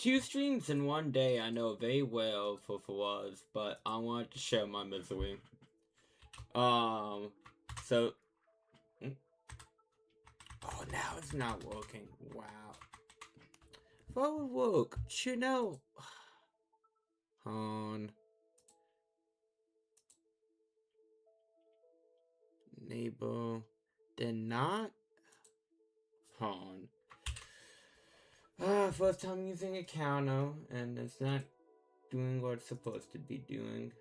2 streams in one day, I know very well for was, but I want to share my misery. So... Oh, now it's not working. Wow. If I would work, you know... On... Neighbor... Then not... On... First time using a counter, and it's not doing what it's supposed to be doing.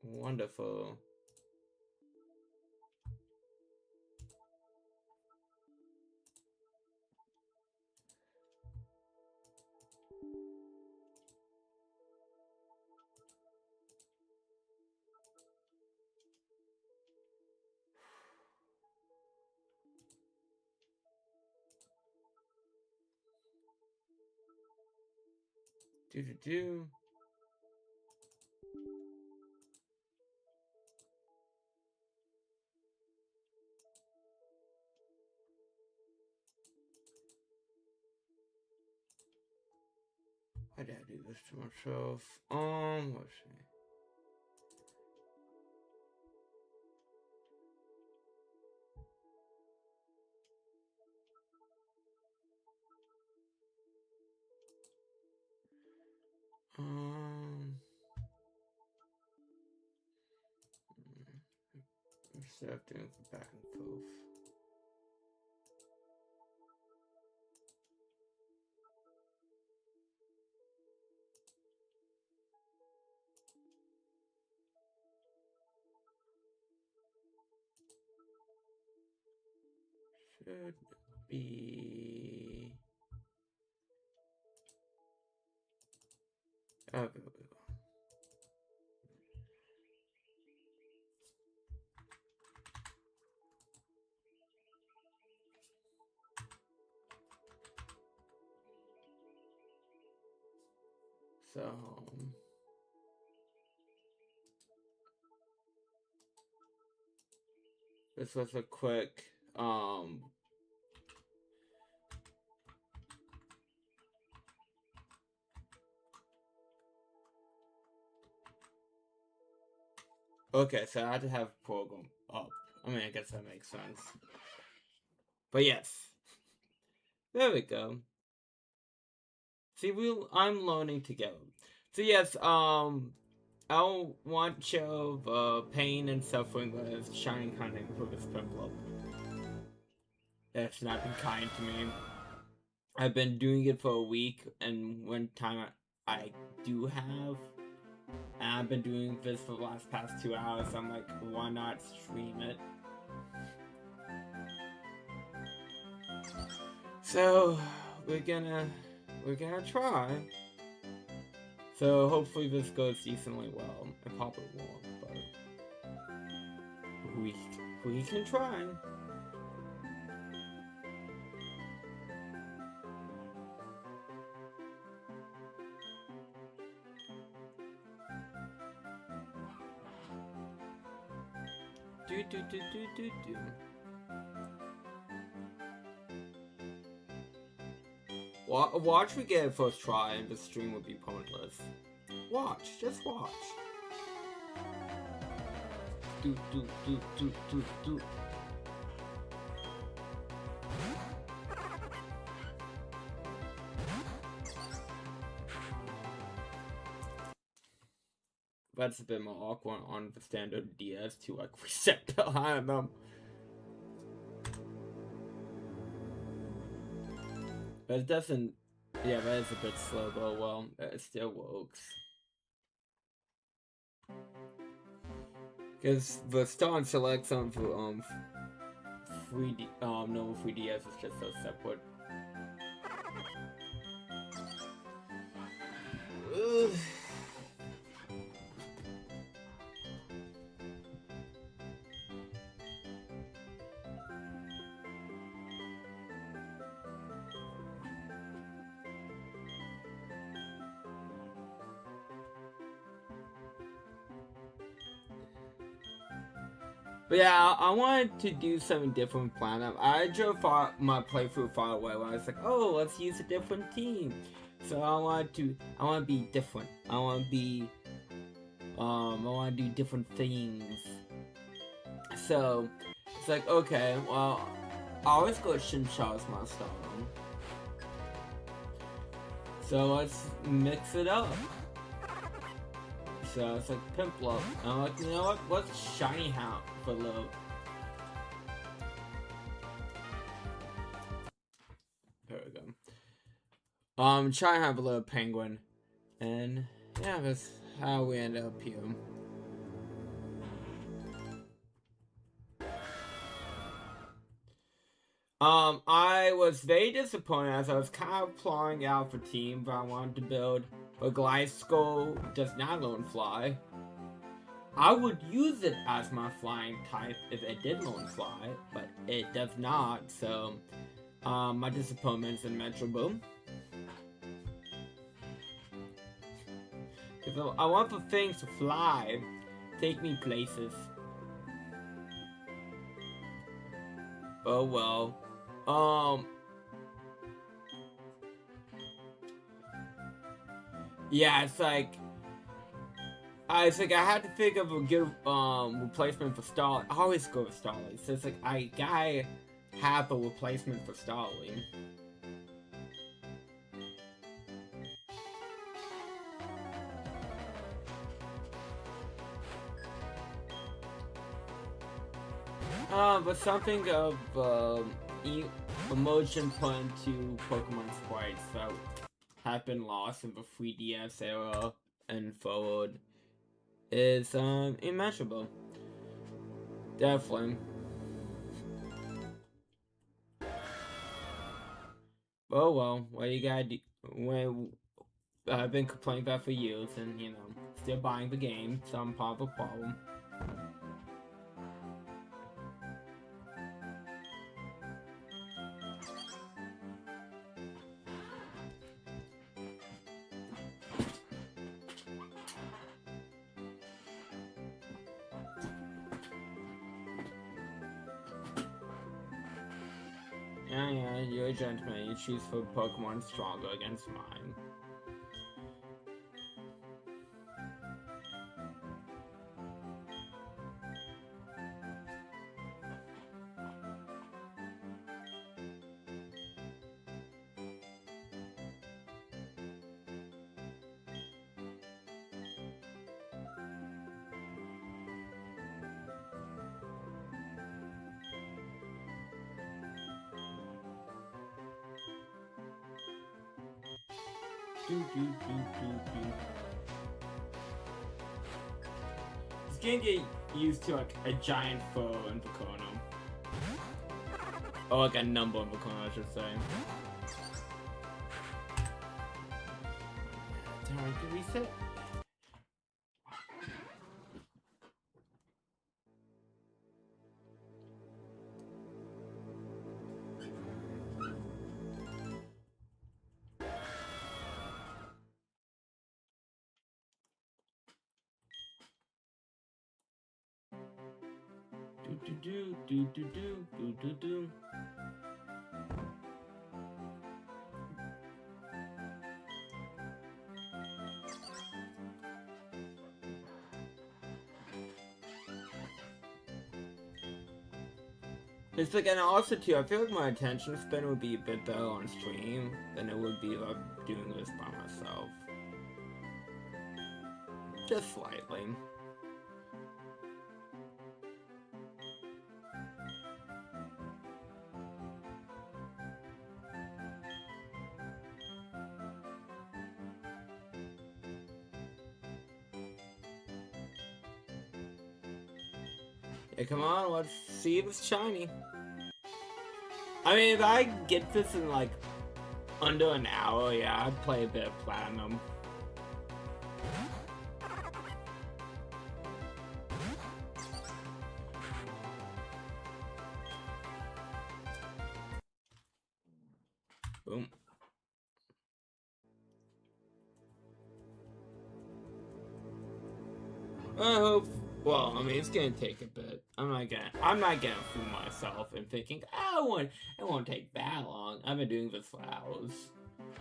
Wonderful. Do. Why did I do this to myself? Let's see. Instead of doing back and forth. Should be... Oh, so... This was a quick, Okay, so I had to have program up. I mean, I guess that makes sense. But yes. There we go. See, I'm learning together. So yes, I don't want to show pain and suffering that is shining kind for this Piplup. That's not been kind to me. I've been doing it for a week, and one time I do have, and I've been doing this for the past 2 hours, so I'm like, why not stream it? So, we're gonna try. So, hopefully this goes decently well. It probably won't, but we can try. Do. Watch we get it first try and the stream would be pointless. Watch, just watch. Do. That's a bit more awkward on the standard DS to like reset behind them. But it doesn't, yeah, that is a bit slow, but well, it still works. Because the star and select on 3D, normal 3DS is just so separate. Ugh. But yeah, I wanted to do something different plan. I drove my playthrough far away when I was like, oh, let's use a different team. So I want to be different. I want to do different things. So it's like, okay, well, I always go Shincha as my style. So let's mix it up. So it's like Piplup. I'm like, you know what? What's Shiny Hat for love? There we go. Try and have a little penguin. And yeah, that's how we end up here. I was very disappointed as I was kind of plotting out for team that I wanted to build, but Gliscol does not learn fly. I would use it as my flying type if it did learn fly, but it does not, so my disappointment is immeasurable. Because I want the things to fly, take me places. Oh well. Yeah, it's like I had to think of a good replacement for Starling. I always go with Starling. So it's like I gotta have a replacement for Starling. But something of emotion put into Pokemon sprites that have been lost in the 3DS era and forward is immeasurable. Definitely. Oh well, what you gotta do when I've been complaining about for years and you know, still buying the game, some part of a problem. Yeah, you're a gentleman. You choose for Pokemon stronger against mine. This game get used to like a giant foe in Vicona. Or like a number in Vicona, I should say. Darn, did we set? Do. It's like, and also too, I feel like my attention span would be a bit better on stream than it would be like doing this by myself. Just slightly. Yeah, come on, let's see if it's shiny. I mean, if I get this in like under an hour, yeah, I'd play a bit of Platinum. Boom. I hope Well, I mean, it's gonna take a bit. I'm not gonna fool myself and thinking, oh, it won't take that long. I've been doing this for hours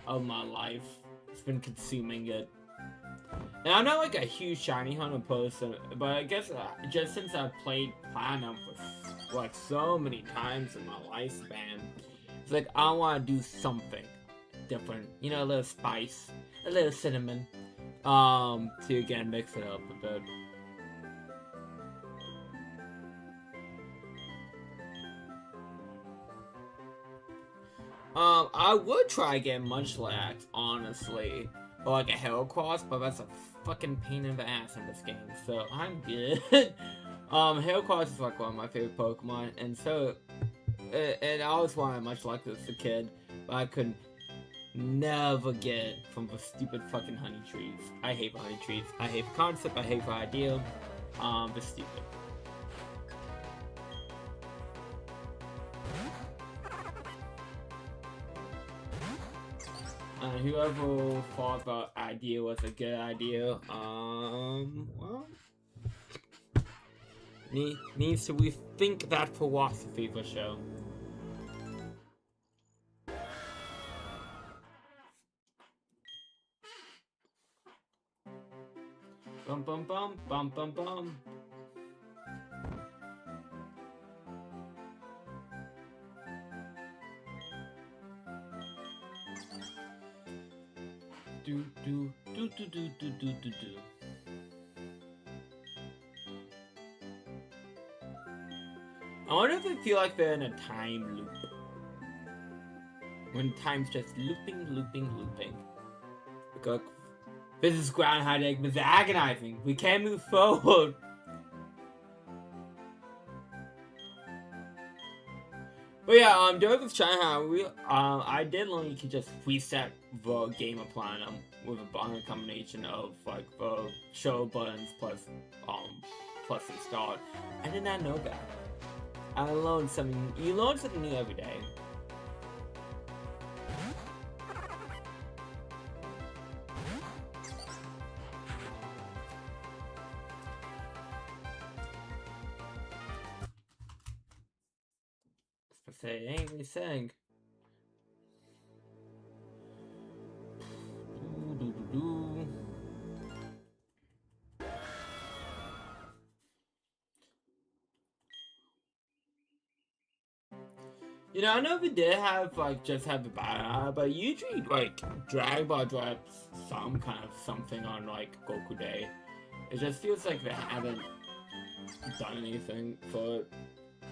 of my life. It's been consuming it. And I'm not like a huge shiny hunter person, but I guess just since I've played Platinum for like so many times in my lifespan, it's like I want to do something different. You know, a little spice, a little cinnamon, to again mix it up a bit. I would try again Munchlax, honestly, or like a Heracross, but that's a fucking pain in the ass in this game, so I'm good. Heracross is like one of my favorite Pokemon, and so, and I always wanted Munchlax as a kid, but I couldn't never get from the stupid fucking honey trees. I hate the honey trees. I hate the concept, I hate the idea. They're stupid. Whoever thought the idea was a good idea, well, needs to rethink that philosophy for sure. Bum bum bum bum bum bum. Do do do do do do do do do. I wonder if they feel like they're in a time loop. When time's just looping, looping, looping. Because this is Groundhog Egg, but it's agonizing. We can't move forward. But yeah, during this China, I did learn you can just reset the game of Platinum with a combination of like the show buttons plus installed. I did not know that. I learned something. You learn something new every day. Say, it ain't really saying. You know, I know we did have like just have the battle, but usually like Dragon Ball drops some kind of something on like Goku Day. It just feels like they haven't done anything for it.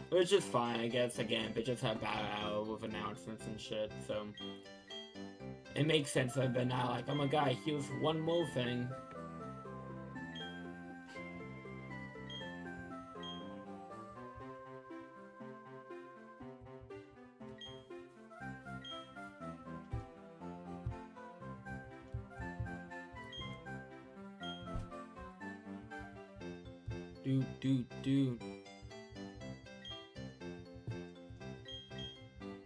Which is fine, I guess. Again, they just have battle with announcements and shit, so it makes sense that they're not like, oh my god, here's one more thing. Do.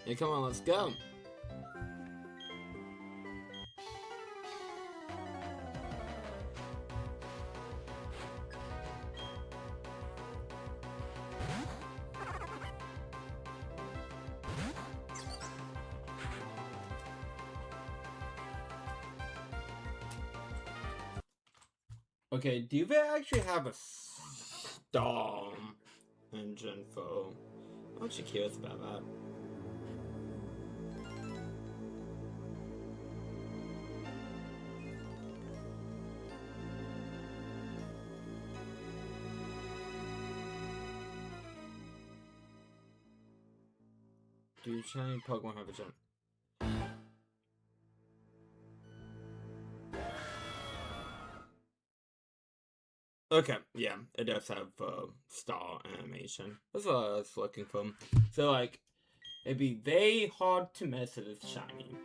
Yeah, come on, let's go. Okay, do they actually have a Storm engine for? I'm actually curious about that. Do shiny Pokemon have a jump? Okay, yeah, it does have star animation. That's what I was looking for. So, like, it'd be very hard to miss it as shiny.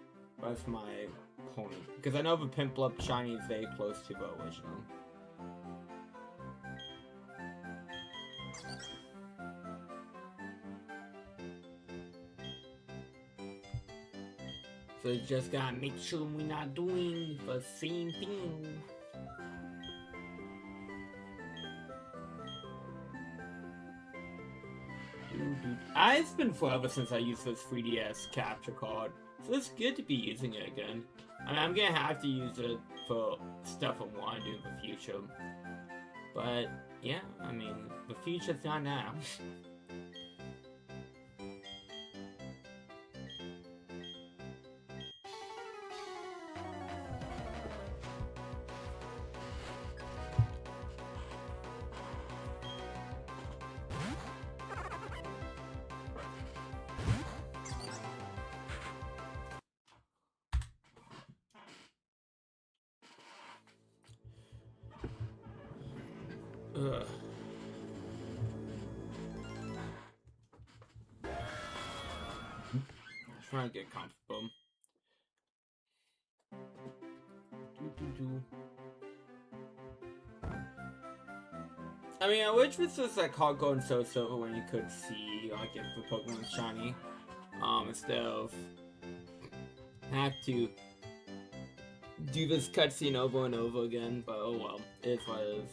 That's my point. Because I know the Piplup shiny is very close to the original. So you just gotta make sure we're not doing the same thing. It's been forever since I used this 3DS capture card, so it's good to be using it again. I mean, I'm gonna have to use it for stuff I want to do in the future. But, yeah, I mean, the future's not now. Ugh. Trying to get comfortable. I mean, I wish this was like hardcore and so silver when you could see like if the Pokemon was shiny. Instead of have to do this cutscene over and over again, but oh well, it is what it is.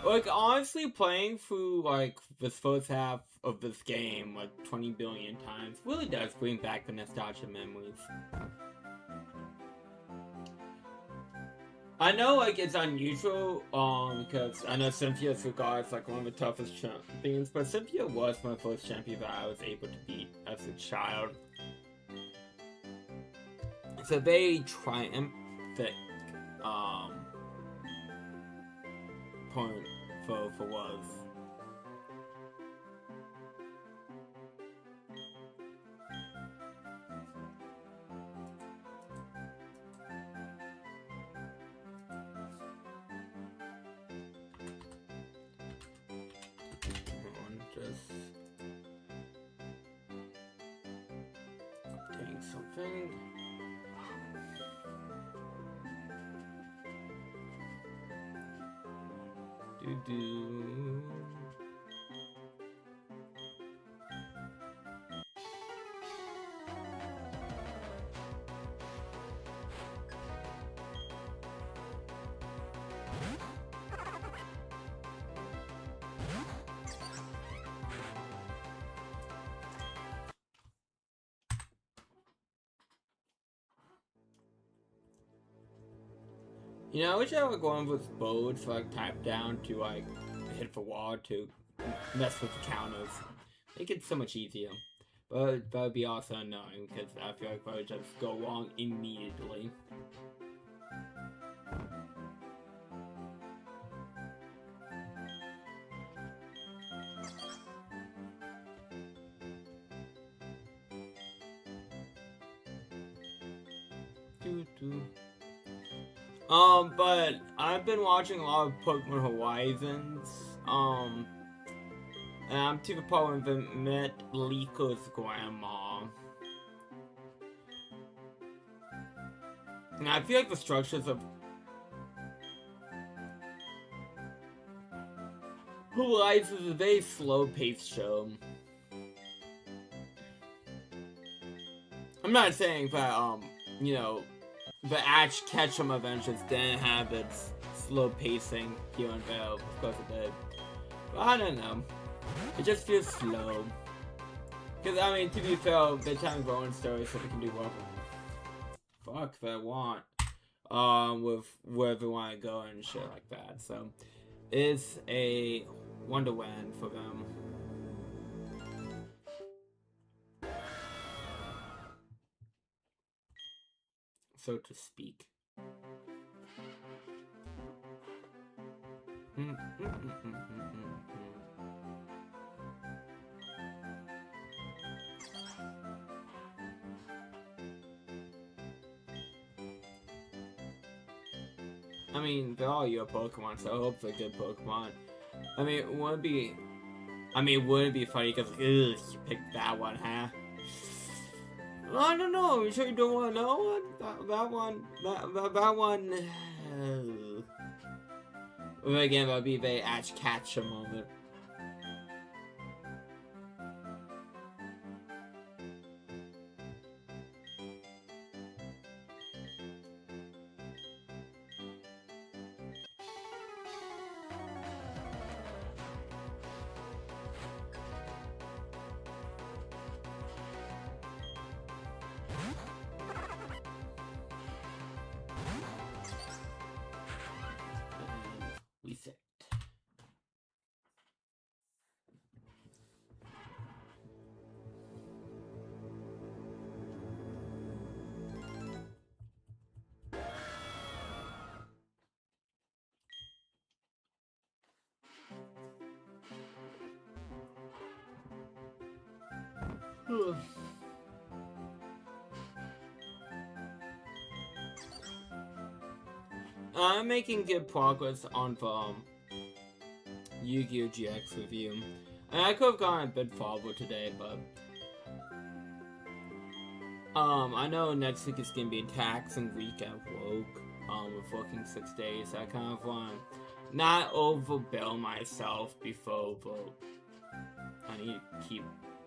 Like, honestly, playing through, like, this first half of this game, like, 20 billion times, really does bring back the nostalgia memories. I know, like, it's unusual, because I know Cynthia's regarded as, like, one of the toughest champions, but Cynthia was my first champion that I was able to beat as a child. It's a very triumphant, point for was. Just updating something. Do. You know, I wish I would go on with bold, so like tap down to like hit the wall to mess with the counters. Make it so much easier. But that would be also annoying because I feel like that would just go wrong immediately. But I've been watching a lot of Pokemon Horizons, and I'm to the point where I met Liko's grandma. And I feel like the structures of Horizons is a very slow-paced show. I'm not saying that, you know, the Ash Ketchum Adventures didn't have its slow pacing here and there, of course it did. But I don't know. It just feels slow. Because, I mean, to be fair, they're telling their own stories so they can do whatever fuck they want. With where they want to go and shit like that. So, it's a wonderland for them. so to speak. I mean, they're all your Pokemon, so I hope they're good Pokemon. I mean, wouldn't it be funny because, ugh, you picked that one, huh? I don't know, you sure you don't want to know one? That one... Well, again, that would be a very Ash-Ketchum moment. Reset. I'm making good progress on the Yu-Gi-Oh! GX review. And I could have gone a bit farther today, but I know next week is gonna be a taxing week at work. With working 6 days. So I kind of want to not overbill myself before I need to keep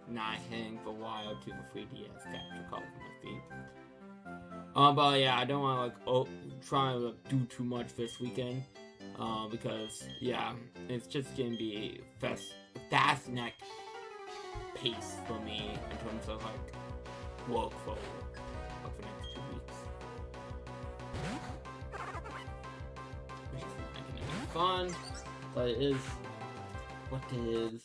not hitting the wire to the 3DS capture card with my feet. But yeah, I don't want to try to do too much this weekend. Because yeah, it's just gonna be fast neck pace for me in terms of work for the next 2 weeks. Which is not gonna be fun, but it is what it is.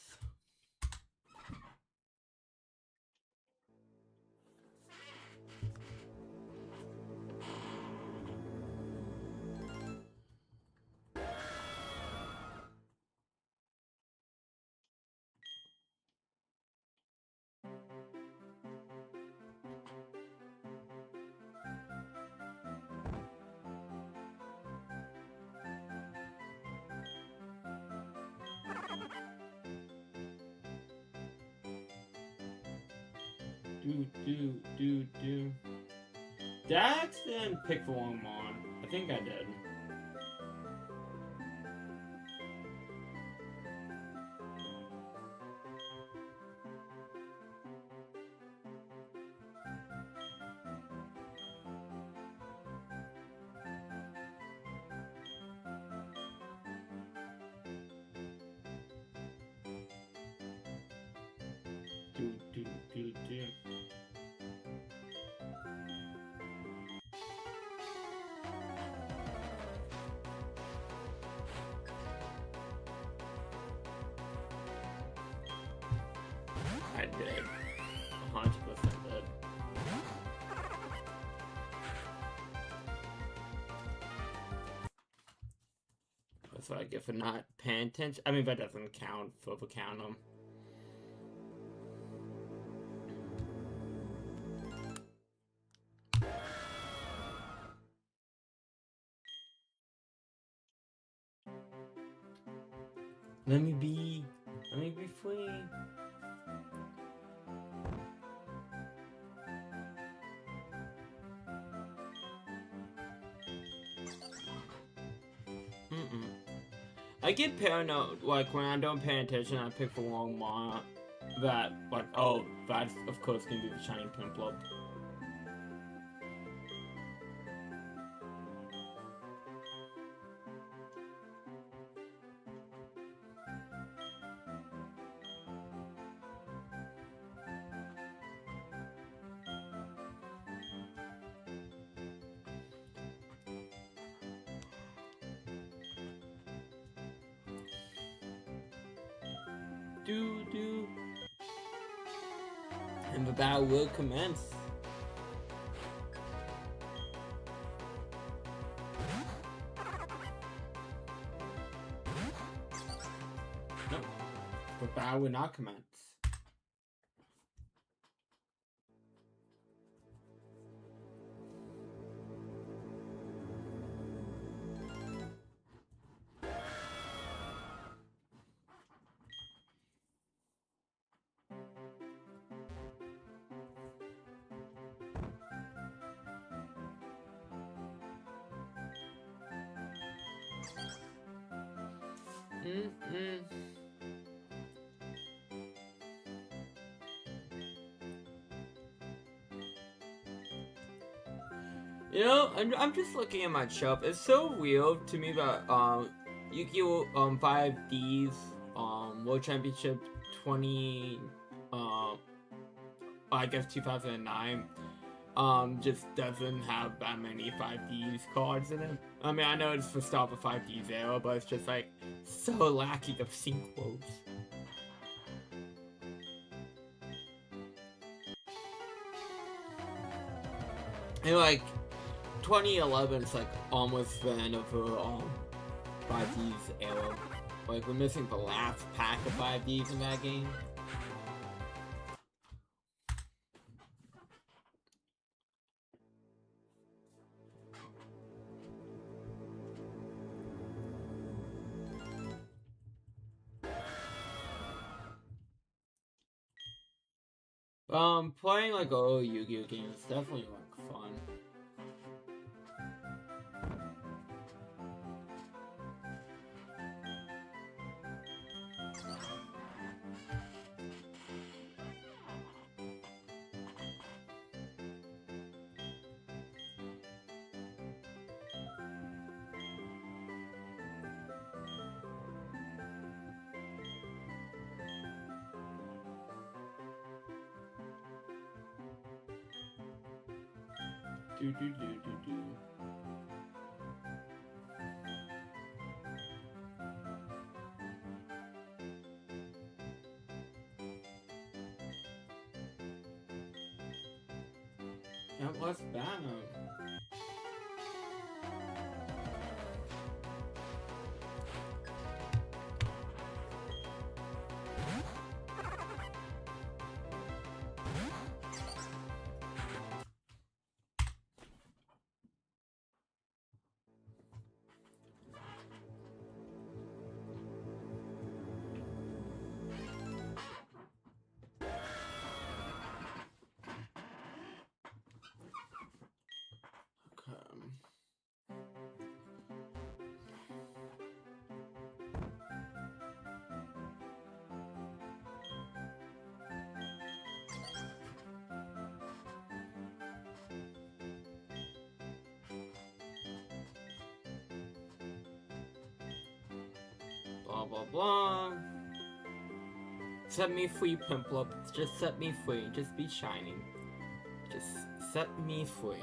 Do. Did I accidentally pick the wrong mon? I think I did. Do. I did. 100% did. That's what I get for not paying attention. I mean, that doesn't count for the count them. Let me be free. I get paranoid, like, when I don't pay attention, I pick the wrong mon. That, like, oh, that's, of course, gonna be the shiny Piplup. Do. And the battle will commence. I would not commence. You know, I'm just looking at my shelf. It's so weird to me that Yu-Gi-Oh! 5D's World Championship 20 I guess 2009 just doesn't have that many 5D's cards in it. I mean, I know it's the start of 5D's era, but it's just like so lacking of sequels. And like 2011 is like almost the end of the 5D's era. Like, we're missing the last pack of 5Ds in that game. Playing like old Yu-Gi-Oh! Games is definitely like fun. Do do do do do. That was bad. Blah blah blah. Set me free, Piplup. Just set me free. Just be shining. Just set me free.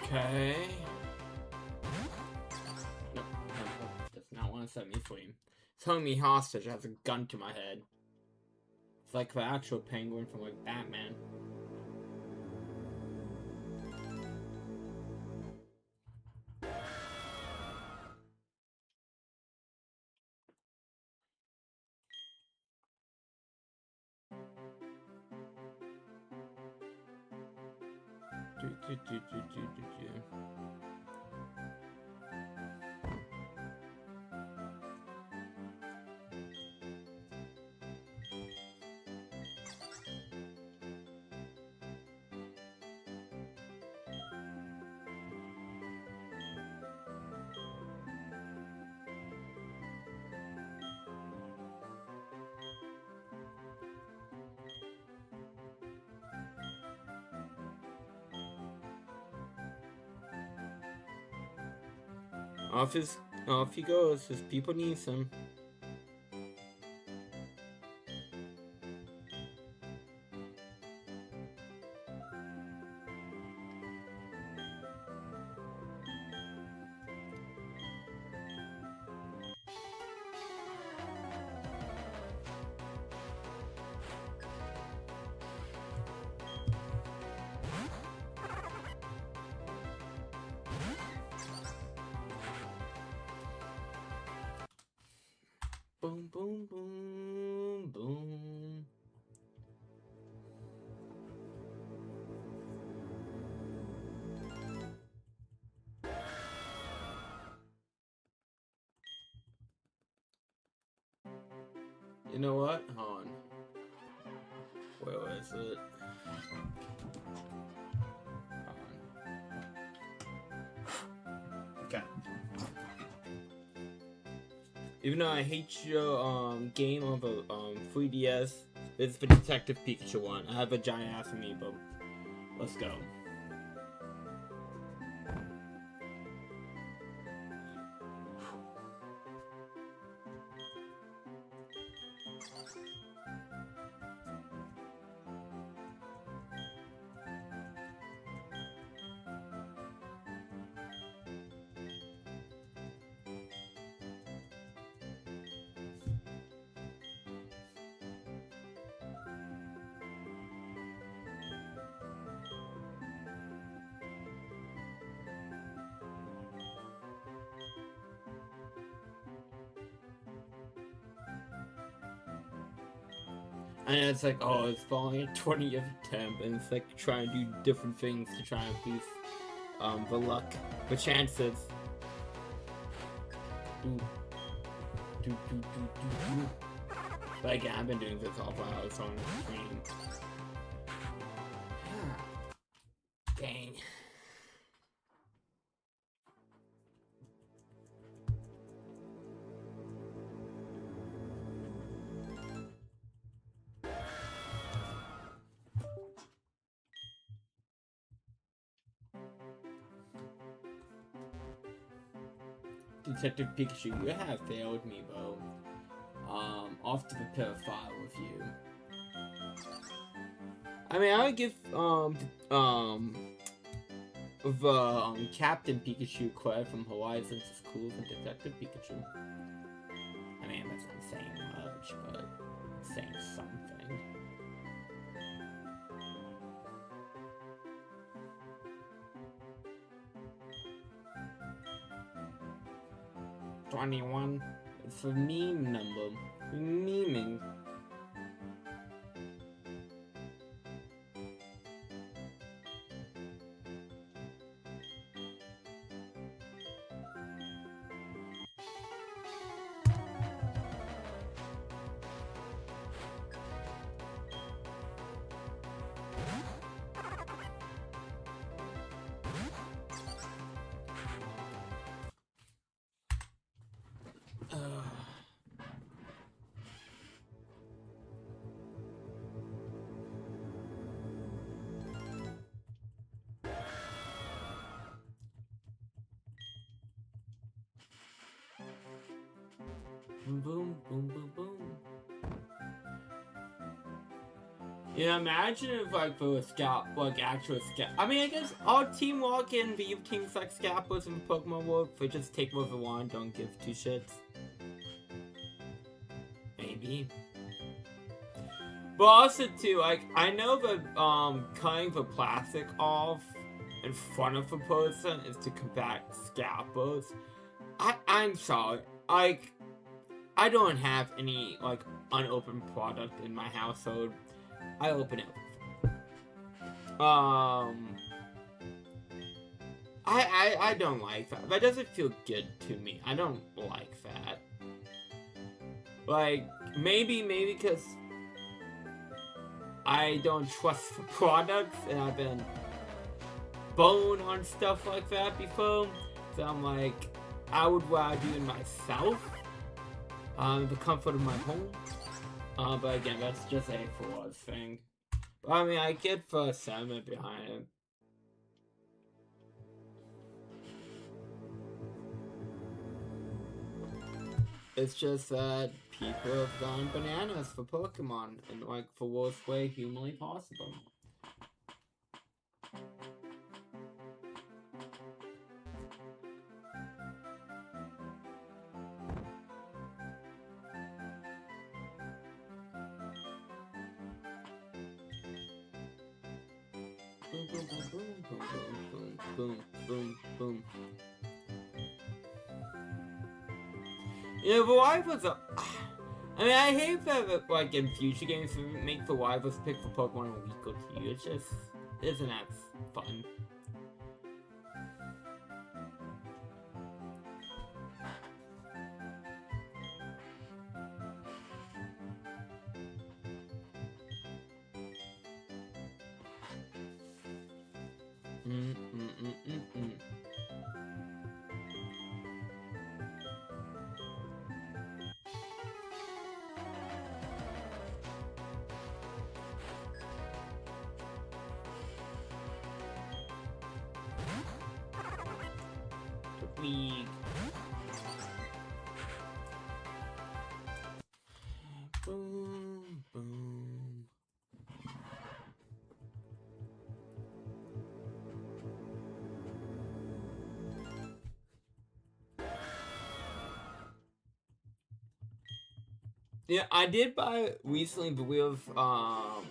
Okay. No, does not want to set me free. It's holding me hostage. It has a gun to my head. It's like the actual penguin from like Batman. Off he goes. His people need him. Boom, boom, boom. You know what? Hold on. Where is it? Okay. Even though I hate your game of a 3DS, it's the Detective Pikachu one. I have a giant ass amiibo. Let's go. And it's like, oh, it's falling at 20th attempt, and it's like trying to do different things to try and boost the luck, the chances. But again, I've been doing this all while I was on stream. Dang. Detective Pikachu, you have failed me, bro. Off to prepare a file with you. I mean, I would give Captain Pikachu credit from Hawaii since it's cooler than Detective Pikachu. I mean, that's not saying much, but saying something. "21. It's a meme number. We're memeing. Boom, boom, boom, boom, boom. Yeah, imagine if like for a scout, like actual scout. I mean, I guess all Teamwork and the teams like Scalpers in the Pokemon world, they just take what they want, don't give two shits. Maybe. But also too, like I know that cutting the plastic off in front of the person is to combat Scalpers. I'm sorry, like I don't have any like unopened product in my household. I open everything. I don't like that. That doesn't feel good to me. I don't like that. Like maybe because I don't trust the products and I've been boned on stuff like that before. So I'm like, I would rather do it myself. The comfort of my home. But again, that's just a flaws thing. But I mean, I get the sentiment behind it. It's just that people have gone bananas for Pokemon in like the worst way humanly possible. Boom, boom, boom, boom, boom, boom, boom, boom, boom. Yeah, but I was I mean, I hate that, like, in future games, we make the wildest pick for Pokemon a week or two. It just isn't that fun. League. Boom, boom. Yeah, I did buy recently the Wheel of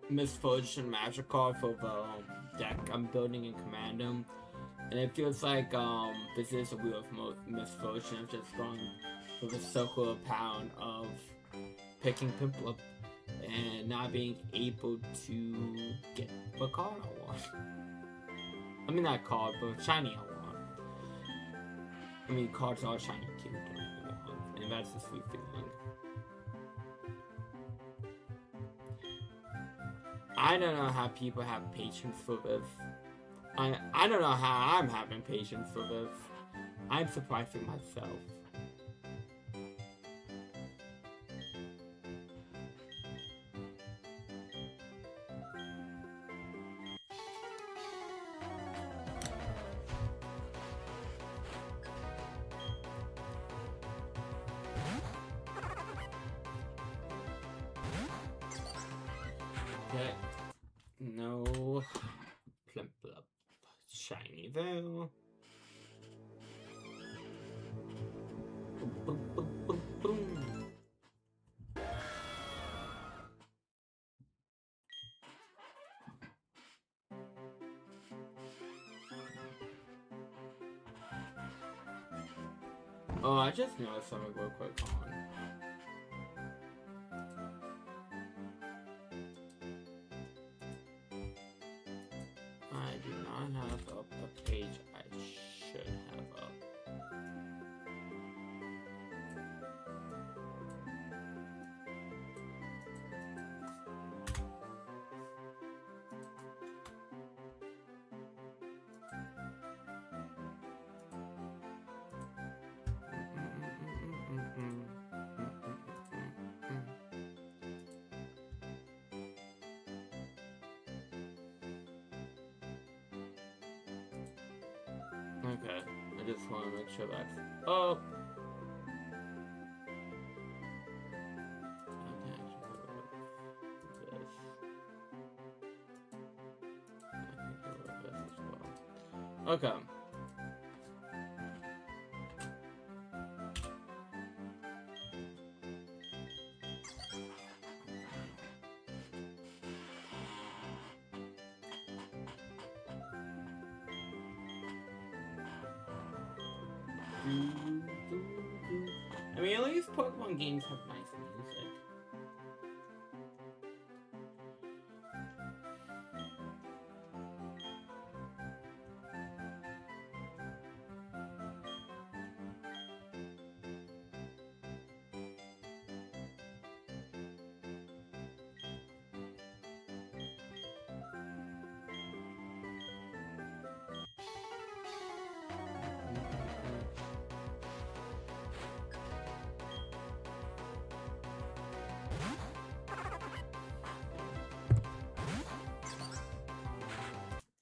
Misfortune Magic card for the deck I'm building in Commando. And it feels like this is a Wheel of Misfortune. I'm just going with a circular pound of picking Piplup and not being able to get the card I want. I mean, not card, but shiny I want. I mean, cards are shiny too, don't get me wrong. And that's the sweet feeling. I don't know how people have patience for this. I don't know how I'm having patience for this. I'm surprising myself. Okay. No. Piplup. Shiny though. Boom, boom, boom, boom. Oh, I just noticed something real quick on. I do not have up a page I should have up. Okay, I just want to make sure that's up. Okay. I mean, at least Pokemon games have nice music.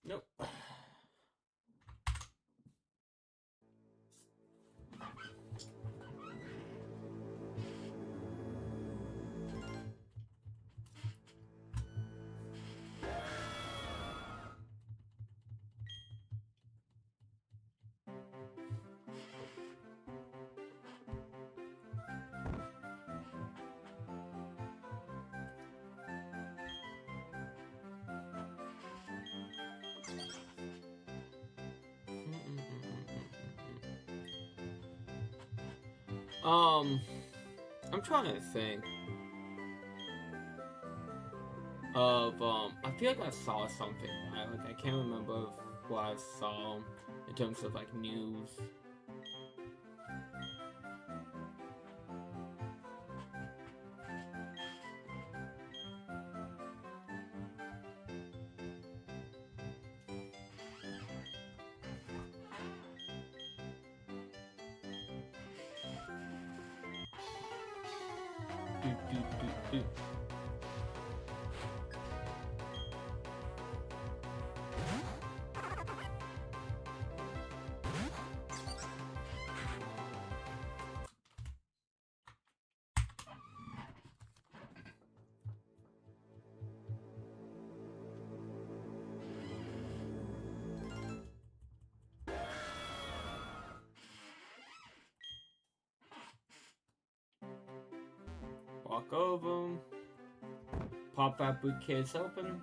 Nope. I'm trying to think of I feel like I saw something. I can't remember what I saw in terms of like news. Do, do, do, do. Walk over. Pop that bookcase open.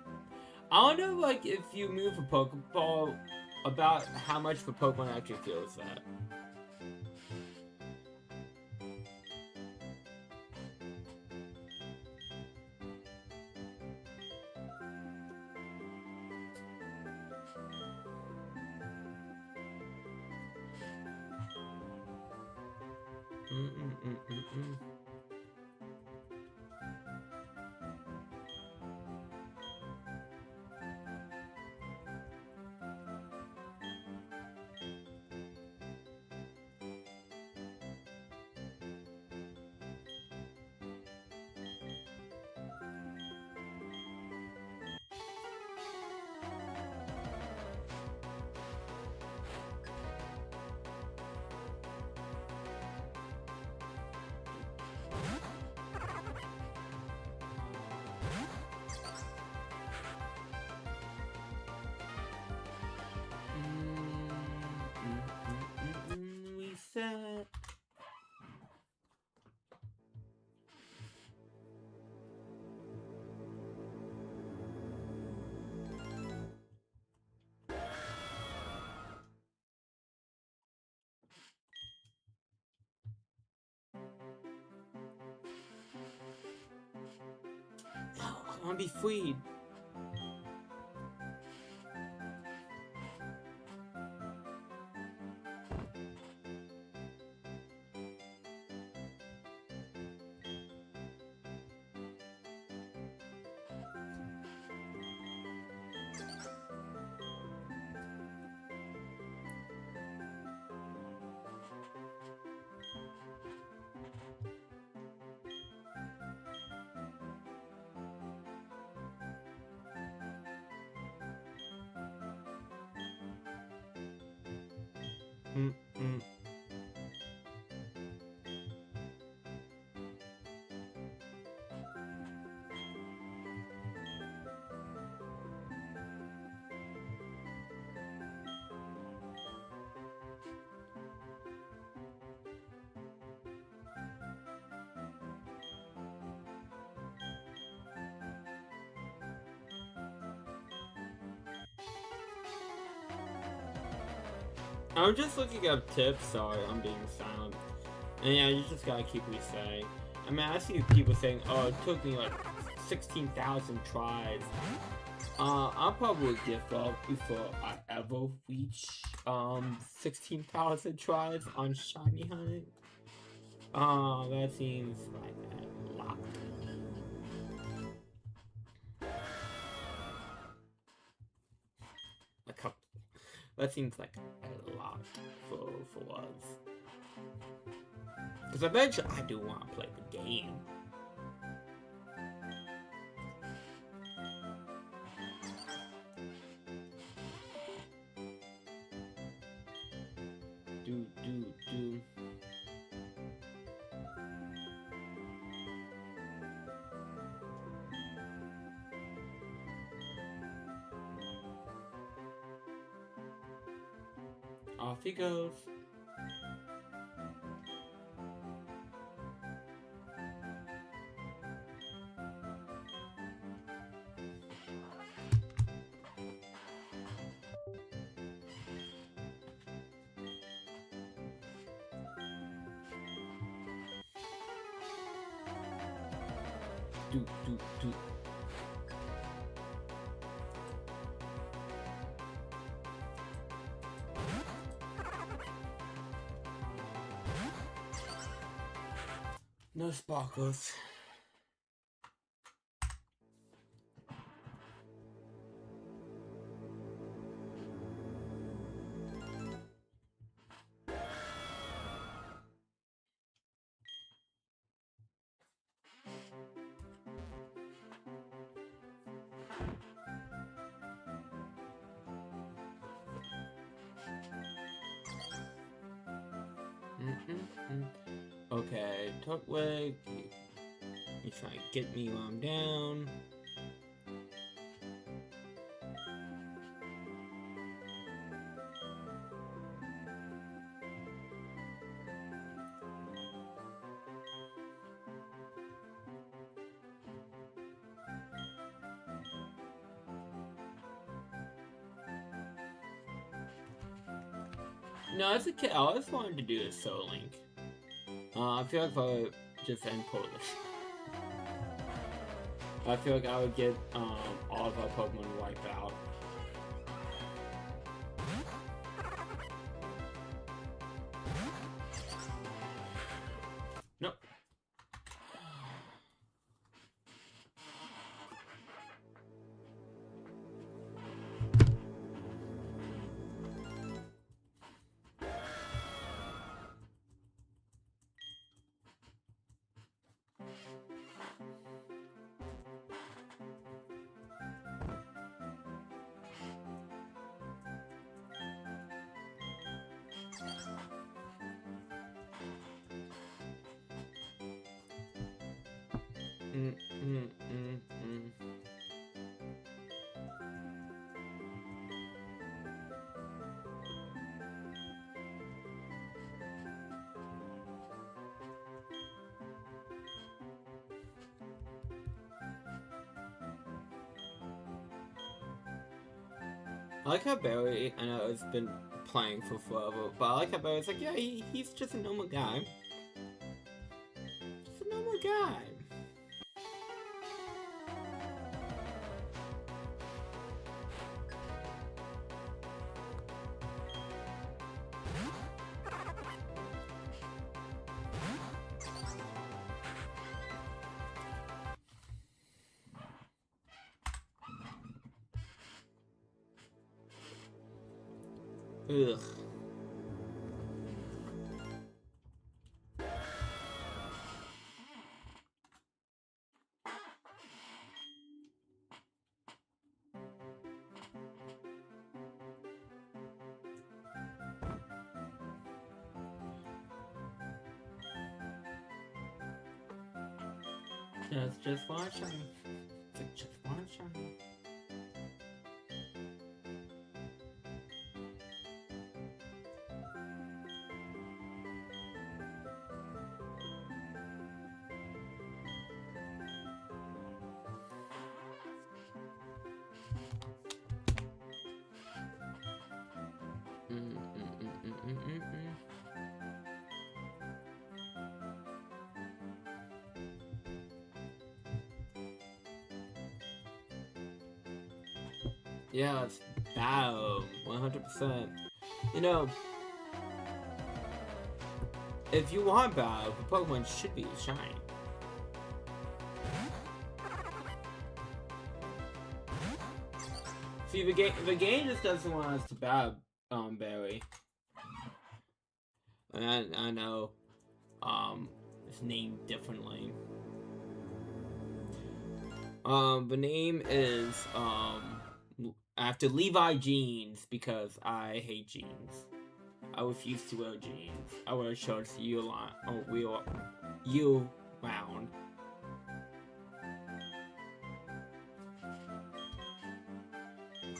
I wonder, like, if you move a Pokeball, about how much the Pokemon actually feels that. Mm-mm-mm-mm-mm. Reset. No, I want to be freed. Mm-mm. I'm just looking up tips. Sorry, I'm being silent. And yeah, you just gotta keep resetting. I mean, I see people saying, "Oh, it took me like 16,000 tries." I'll probably give up before I ever reach 16,000 tries on Shiny Hunting. That seems like a lot. A couple. That seems like a lot for us. Because eventually I do want to play the game. Do. Off he goes. do, do, do. No sparkles. Okay, Tutwig, you trying to get me while I'm down. No, as a kid, I always wanted to do a Soul Link. I feel like if I would just end Polish. I feel like I would get all of our Pokemon wiped out. Nope. I like how Barry, I know it's been playing for forever, but I like how Barry's like, yeah, he's just a normal guy. Just a normal guy. Ugh. Just one shiny. Just one shiny. Yeah, it's Bow, 100%. You know, if you want Bow, the Pokemon should be shiny. See, the game just doesn't want us to Bow, Barry. And I know, it's named differently. The name is, after Levi jeans, because I hate jeans. I refuse to wear jeans. I wear shorts year round.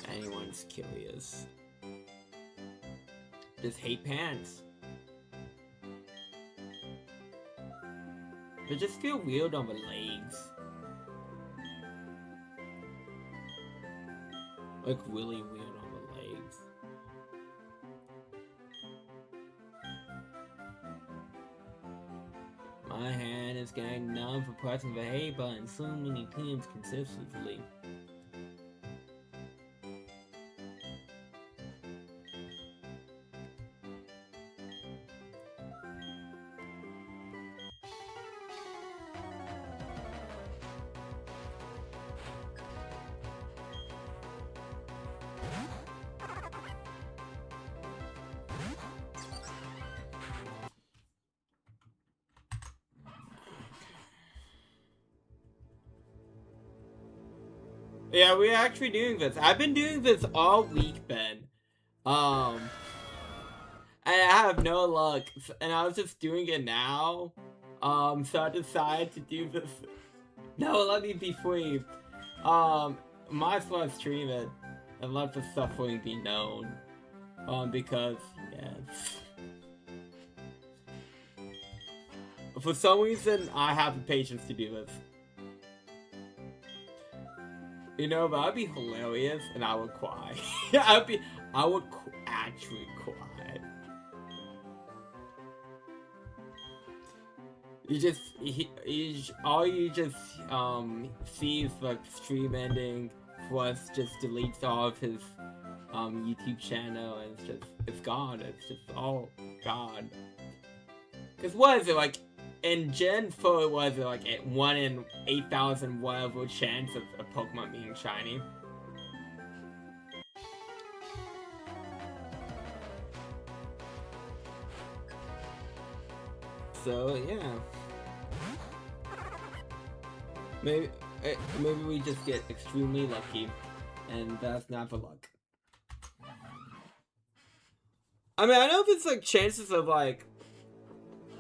Anyone's curious. Just hate pants. They just feel weird on the legs. Like really weird on the legs. My hand is getting numb for pressing the A button so many times consistently. Yeah, we're actually doing this. I've been doing this all week, Ben. And I have no luck, and I was just doing it now. So I decided to do this. No, let me be free. Might as well stream it and let the suffering be known. Because, yes. For some reason, I have the patience to do this. You know, that'd be hilarious, and I would cry. I would actually cry. All you just see is the stream ending. Plus, just deletes all of his YouTube channel, and it's gone. It's just all gone. Cause what is it like? In Gen 4, was it like 1 in 8,000 whatever chance of a Pokemon being shiny? So yeah, maybe we just get extremely lucky, and that's not the luck. I mean, I know there's like chances of like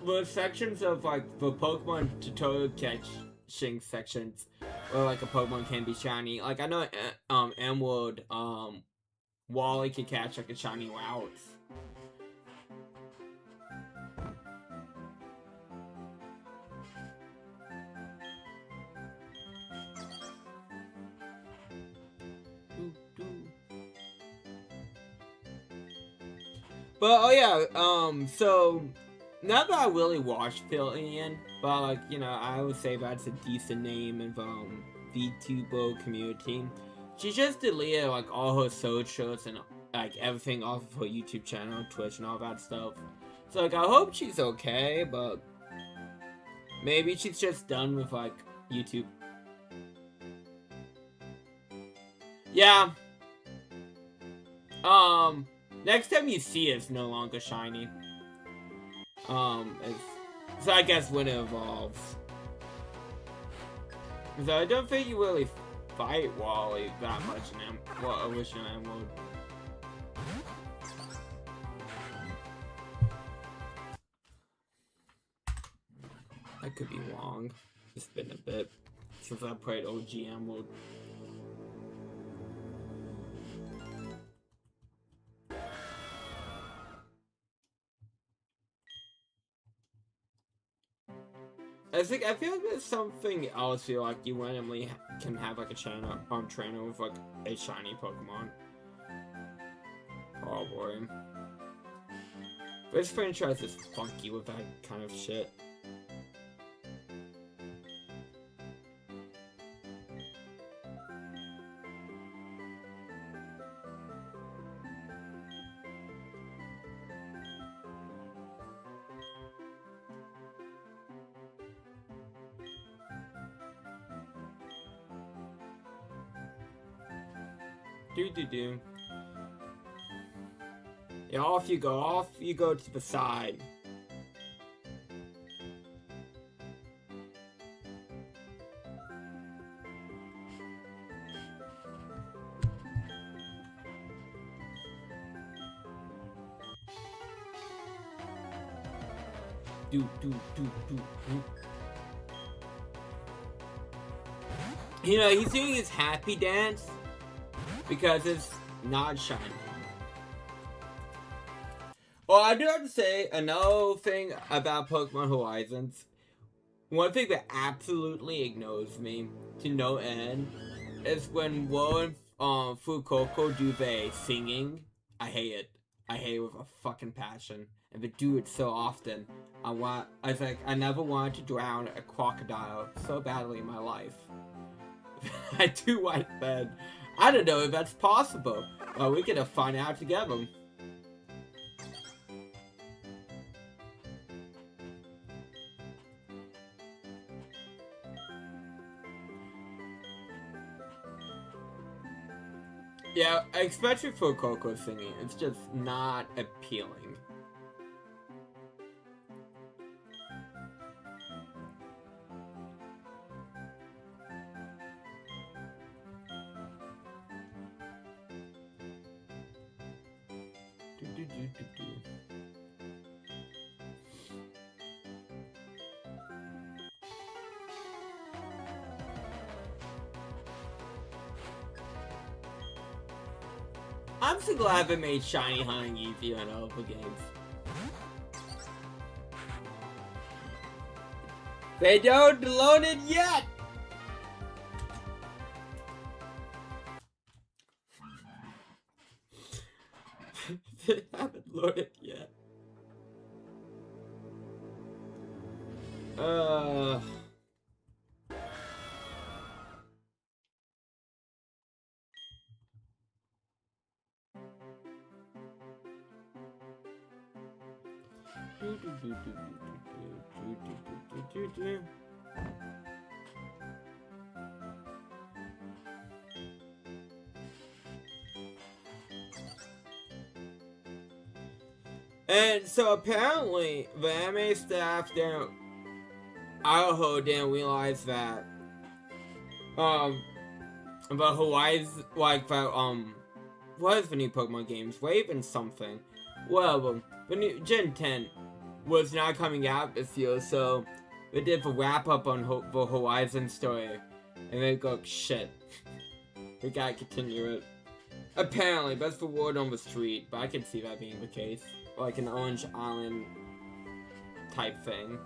the sections of like the Pokemon tutorial catching sections where like a Pokemon can be shiny. Like I know Emerald Wally can catch like a shiny Route. But oh yeah, so now that I really watched Pillian, but like, you know, I would say that's a decent name of VTuber community. She just deleted like all her socials and like everything off of her YouTube channel, Twitch, and all that stuff. So like, I hope she's okay, but maybe she's just done with like YouTube. Yeah. Next time you see it's no longer shiny. So I guess when it evolves. So I don't think you really fight Wally that much in original Emerald. I could be wrong. It's been a bit since I played OG Emerald. I feel like there's something else here, like you randomly can have like a trainer with like a shiny Pokemon. Oh boy. This franchise is funky with that kind of shit. Do. Yeah, off you go to the side. Do. You know, he's doing his happy dance because it's not shiny. Well, I do have to say, another thing about Pokemon Horizons, one thing that absolutely ignores me to no end is when Will and Fuecoco do the singing. I hate it. I hate it with a fucking passion. And they do it so often. I never wanted to drown a crocodile so badly in my life. I do want that. I don't know if that's possible. Well, we're gonna find out together. Yeah, especially for Coco singing, it's just not appealing. I'm so glad they made shiny hunting easy on all the games. They don't load it yet! They haven't loaded yet. And so apparently the anime staff didn't realize that about Hawaii's like that what is the new Pokemon games? Wave something. Well, the new Gen 10 was not coming out this year, so they did the wrap up on the Horizon story, and they go, shit, we gotta continue it. Apparently, that's the word on the street, but I can see that being the case, like an Orange Island type thing.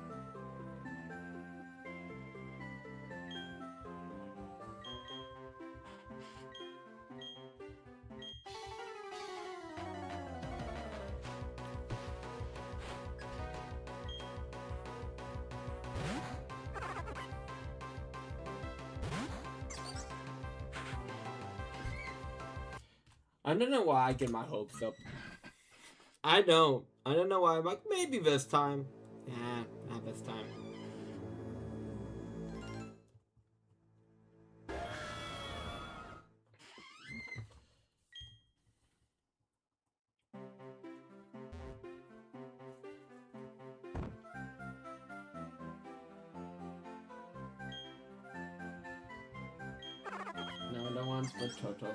I don't know why I get my hopes up. I don't know why. I'm like, maybe this time. Nah, not this time. No, I don't want to put Toto.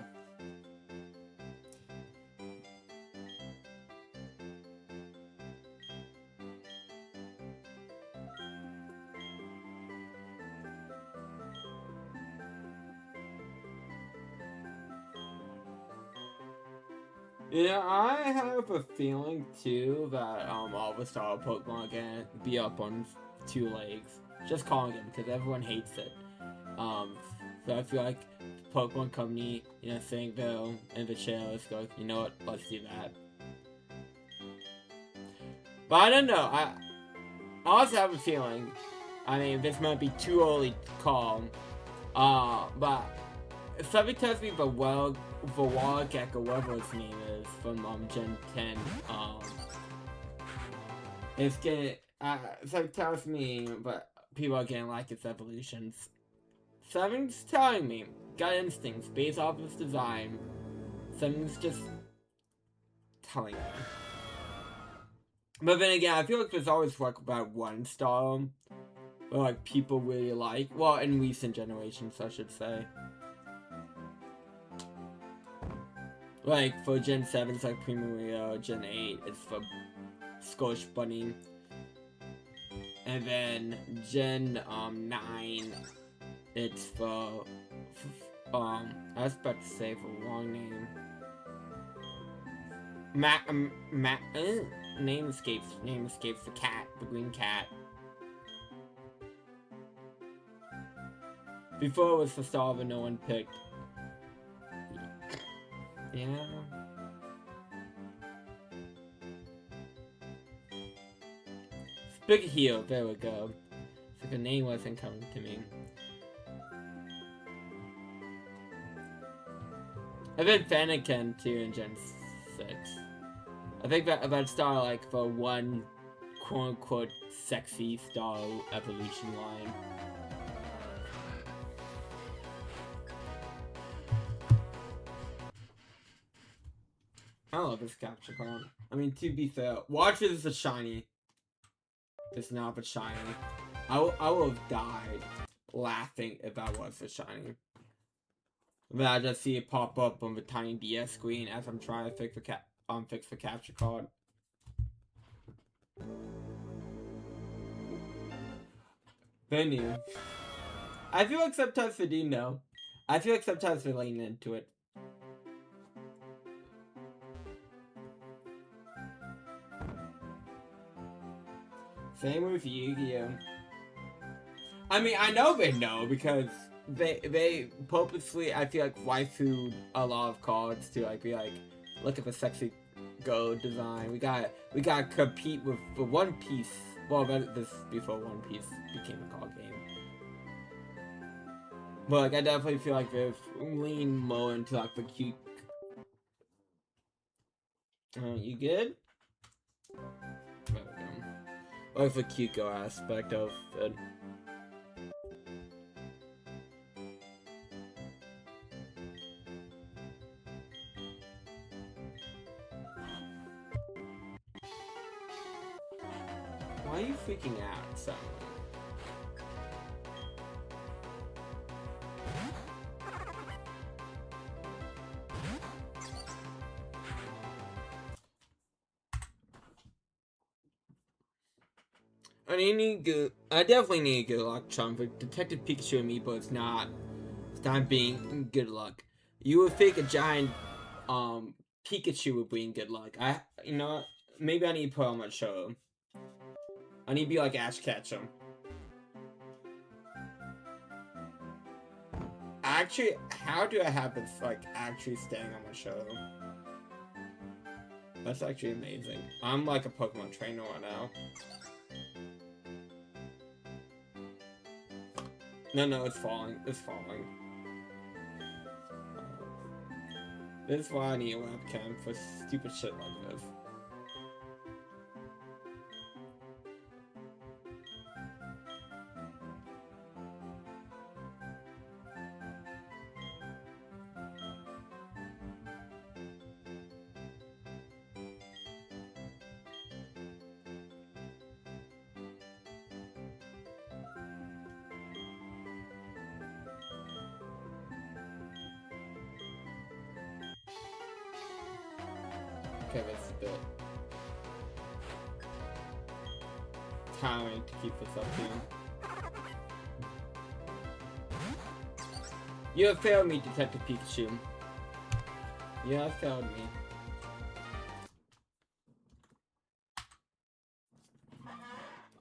Yeah, I have a feeling too that all the Star Pokemon are gonna be up on 2 legs. Just calling it because everyone hates it. So I feel like Pokemon Company, saying though in the channel, go, you know what, let's do that. But I don't know. I also have a feeling. I mean, this might be too early to call. But something tells me the Gecko, whatever his name is, from Gen 10, it's getting, something tells me, but people are getting like its evolutions. Something's telling me, gut instincts, based off its design, something's just telling me. But then again, I feel like there's always like about one style that like people really like. Well, in recent generations, I should say. Like for Gen 7, it's like Primaria. Gen 8, it's for Scosh Bunny. And then Gen 9, it's for I was about to say for a long name. Name escapes the cat, the green cat. Before it was the star that no one picked. Yeah. Big heel, there we go. So the name wasn't coming to me. I've been Fennekin too in Gen 6. I think that started like for one quote unquote sexy star evolution line. I love this capture card. I mean, to be fair, watch it as a shiny. It's not a shiny. I will have died laughing if I was a shiny. But I just see it pop up on the tiny DS screen as I'm trying to fix the capture card. Venue. I feel like sometimes they do know. I feel like sometimes they lean into it. Same with Yu-Gi-Oh! I mean, I know they know because they purposely, I feel like, waifu a lot of cards to like be like, look at the sexy gold design. We gotta compete with One Piece. Well, this before One Piece became a card game. But like, I definitely feel like they've leaned more into like the cute. You good? There we go. Like the cute girl aspect of it. Why are you freaking out suddenly? I definitely need good luck charm for Detective Pikachu and me, but it's not being good luck. You would think a giant Pikachu would bring good luck. You know, maybe I need to put on my show. I need to be like Ash Ketchum. Actually, how do I have this like actually staying on my show? That's actually amazing. I'm like a Pokemon trainer right now. No, it's falling. It's falling. This is why I need a webcam for stupid shit like this. Okay, that's a bit tiring to keep this up here. You have failed me, Detective Pikachu. You have failed me.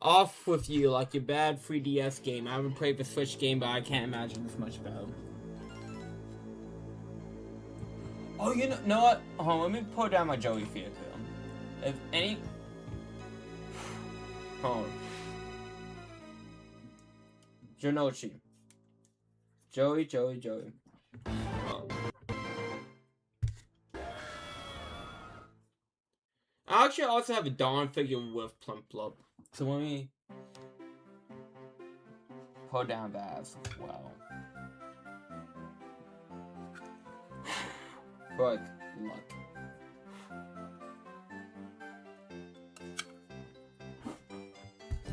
Off with you, like your bad 3DS game. I haven't played the Switch game, but I can't imagine it's much better. Oh, you know what? Hold on, let me pull down my Joey fear film. If any... Hold on. Janochi. Joey. Oh. I actually also have a Dawn figure with Piplup. So let me... pull down that as well. For like, luck.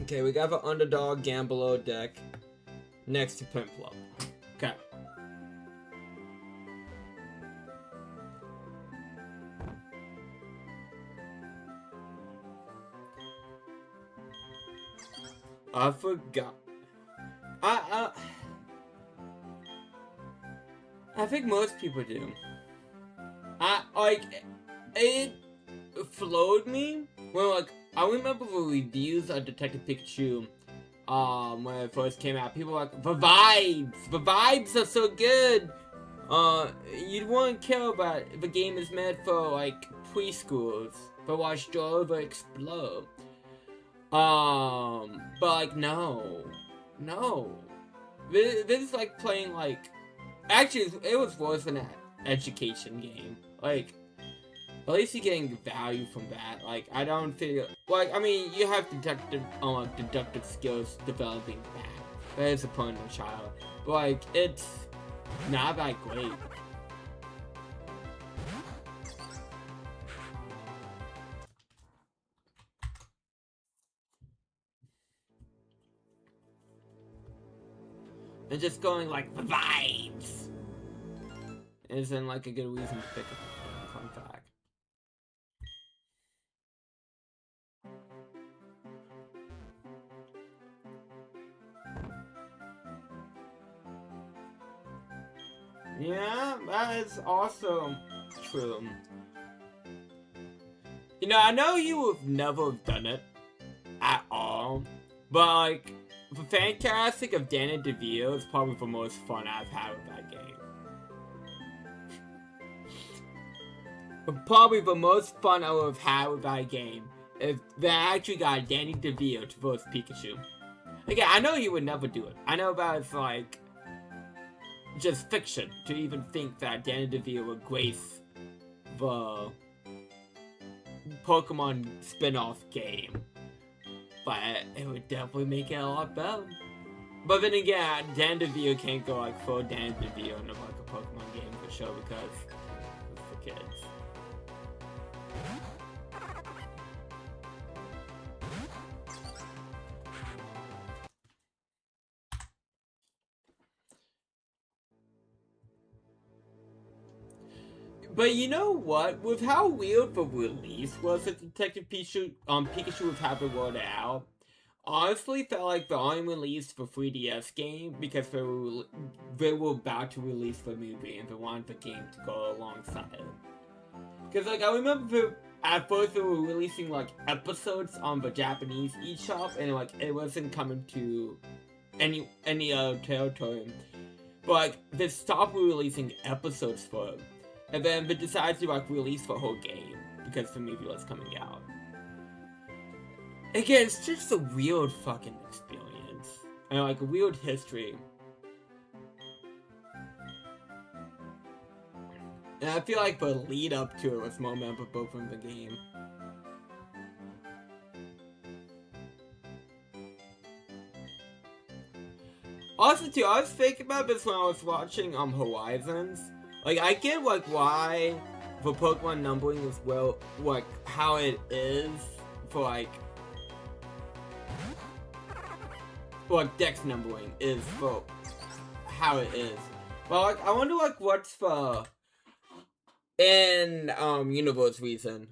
Okay, we got the Underdog Gambler deck next to Piplup. Okay. I forgot. I think most people do. It flowed me when, like, I remember the reviews of Detective Pikachu, when it first came out. People were like, the vibes are so good. You'd want to care about the game is meant for, like, preschoolers, but watch Jova explode. But like, no. No. This is like playing like... Actually, it was worse than an education game. Like, at least you're getting value from that. Like, I don't feel... Like, I mean, you have deductive skills developing that. That is a point of a child. But like, it's not that great. And just going like, the vibes! Isn't like a good reason to pick up a fun fact. Yeah, that is also true. You know, I know you have never done it at all, but like, the fan casting of Danny DeVito is probably the most fun I've had with that game. Probably the most fun I would have had with that game if they actually got Danny DeVito to voice Pikachu. Again, I know you would never do it. I know that it's like just fiction to even think that Danny DeVito would grace the Pokemon spin-off game. But it would definitely make it a lot better. But then again, Danny DeVito can't go like full Danny DeVito into like a Pokemon game for sure because it's for kids. But you know what? With how weird the release was of Detective Pikachu with Happy World out, honestly felt like they only released the 3DS game because they were about to release the movie and they wanted the game to go alongside it. Because like I remember at first they were releasing like episodes on the Japanese eShop and like it wasn't coming to any other territory. But like they stopped releasing episodes for it. And then they decided to like release the whole game because the movie was coming out. Again, it's just a weird fucking experience. And like a weird history. And I feel like the lead up to it was more memorable from the game. Also too, I was thinking about this when I was watching Horizons. Like, I get, like, why the Pokemon numbering is, well, like, how it is for, like, Dex numbering is for how it is. But, like, I wonder, like, what's the universe reason.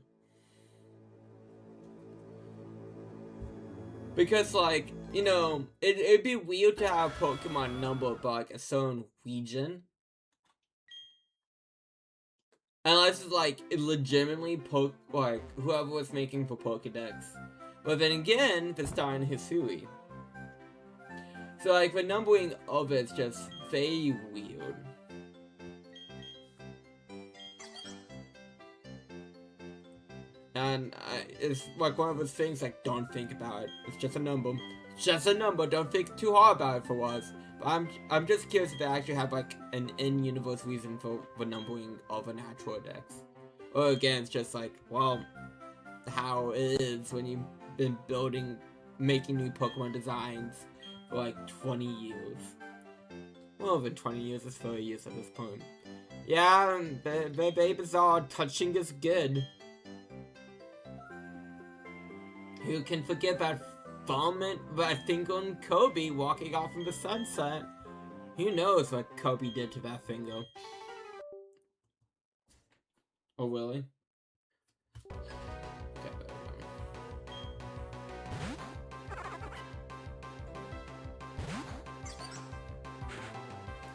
Because, like, you know, it'd be weird to have Pokemon number by, like, a certain region. Unless it's like legitimately like whoever was making for Pokedex. But then again, they're starting Hisui. So like the numbering of it's just very weird. And it's like one of those things like don't think about it. It's just a number. It's just a number. Don't think too hard about it for once. I'm just curious if they actually have like an in-universe reason for the numbering of an actual dex. Or again, it's just like, well, how it is when you've been making new Pokemon designs for like 20 years. More than 20 years, it's 30 years at this point. Yeah, the Babyzard touching is good. Who can forget that vomit that thing on Kobe walking off in the sunset? Who knows what Kobe did to that finger? Oh, really?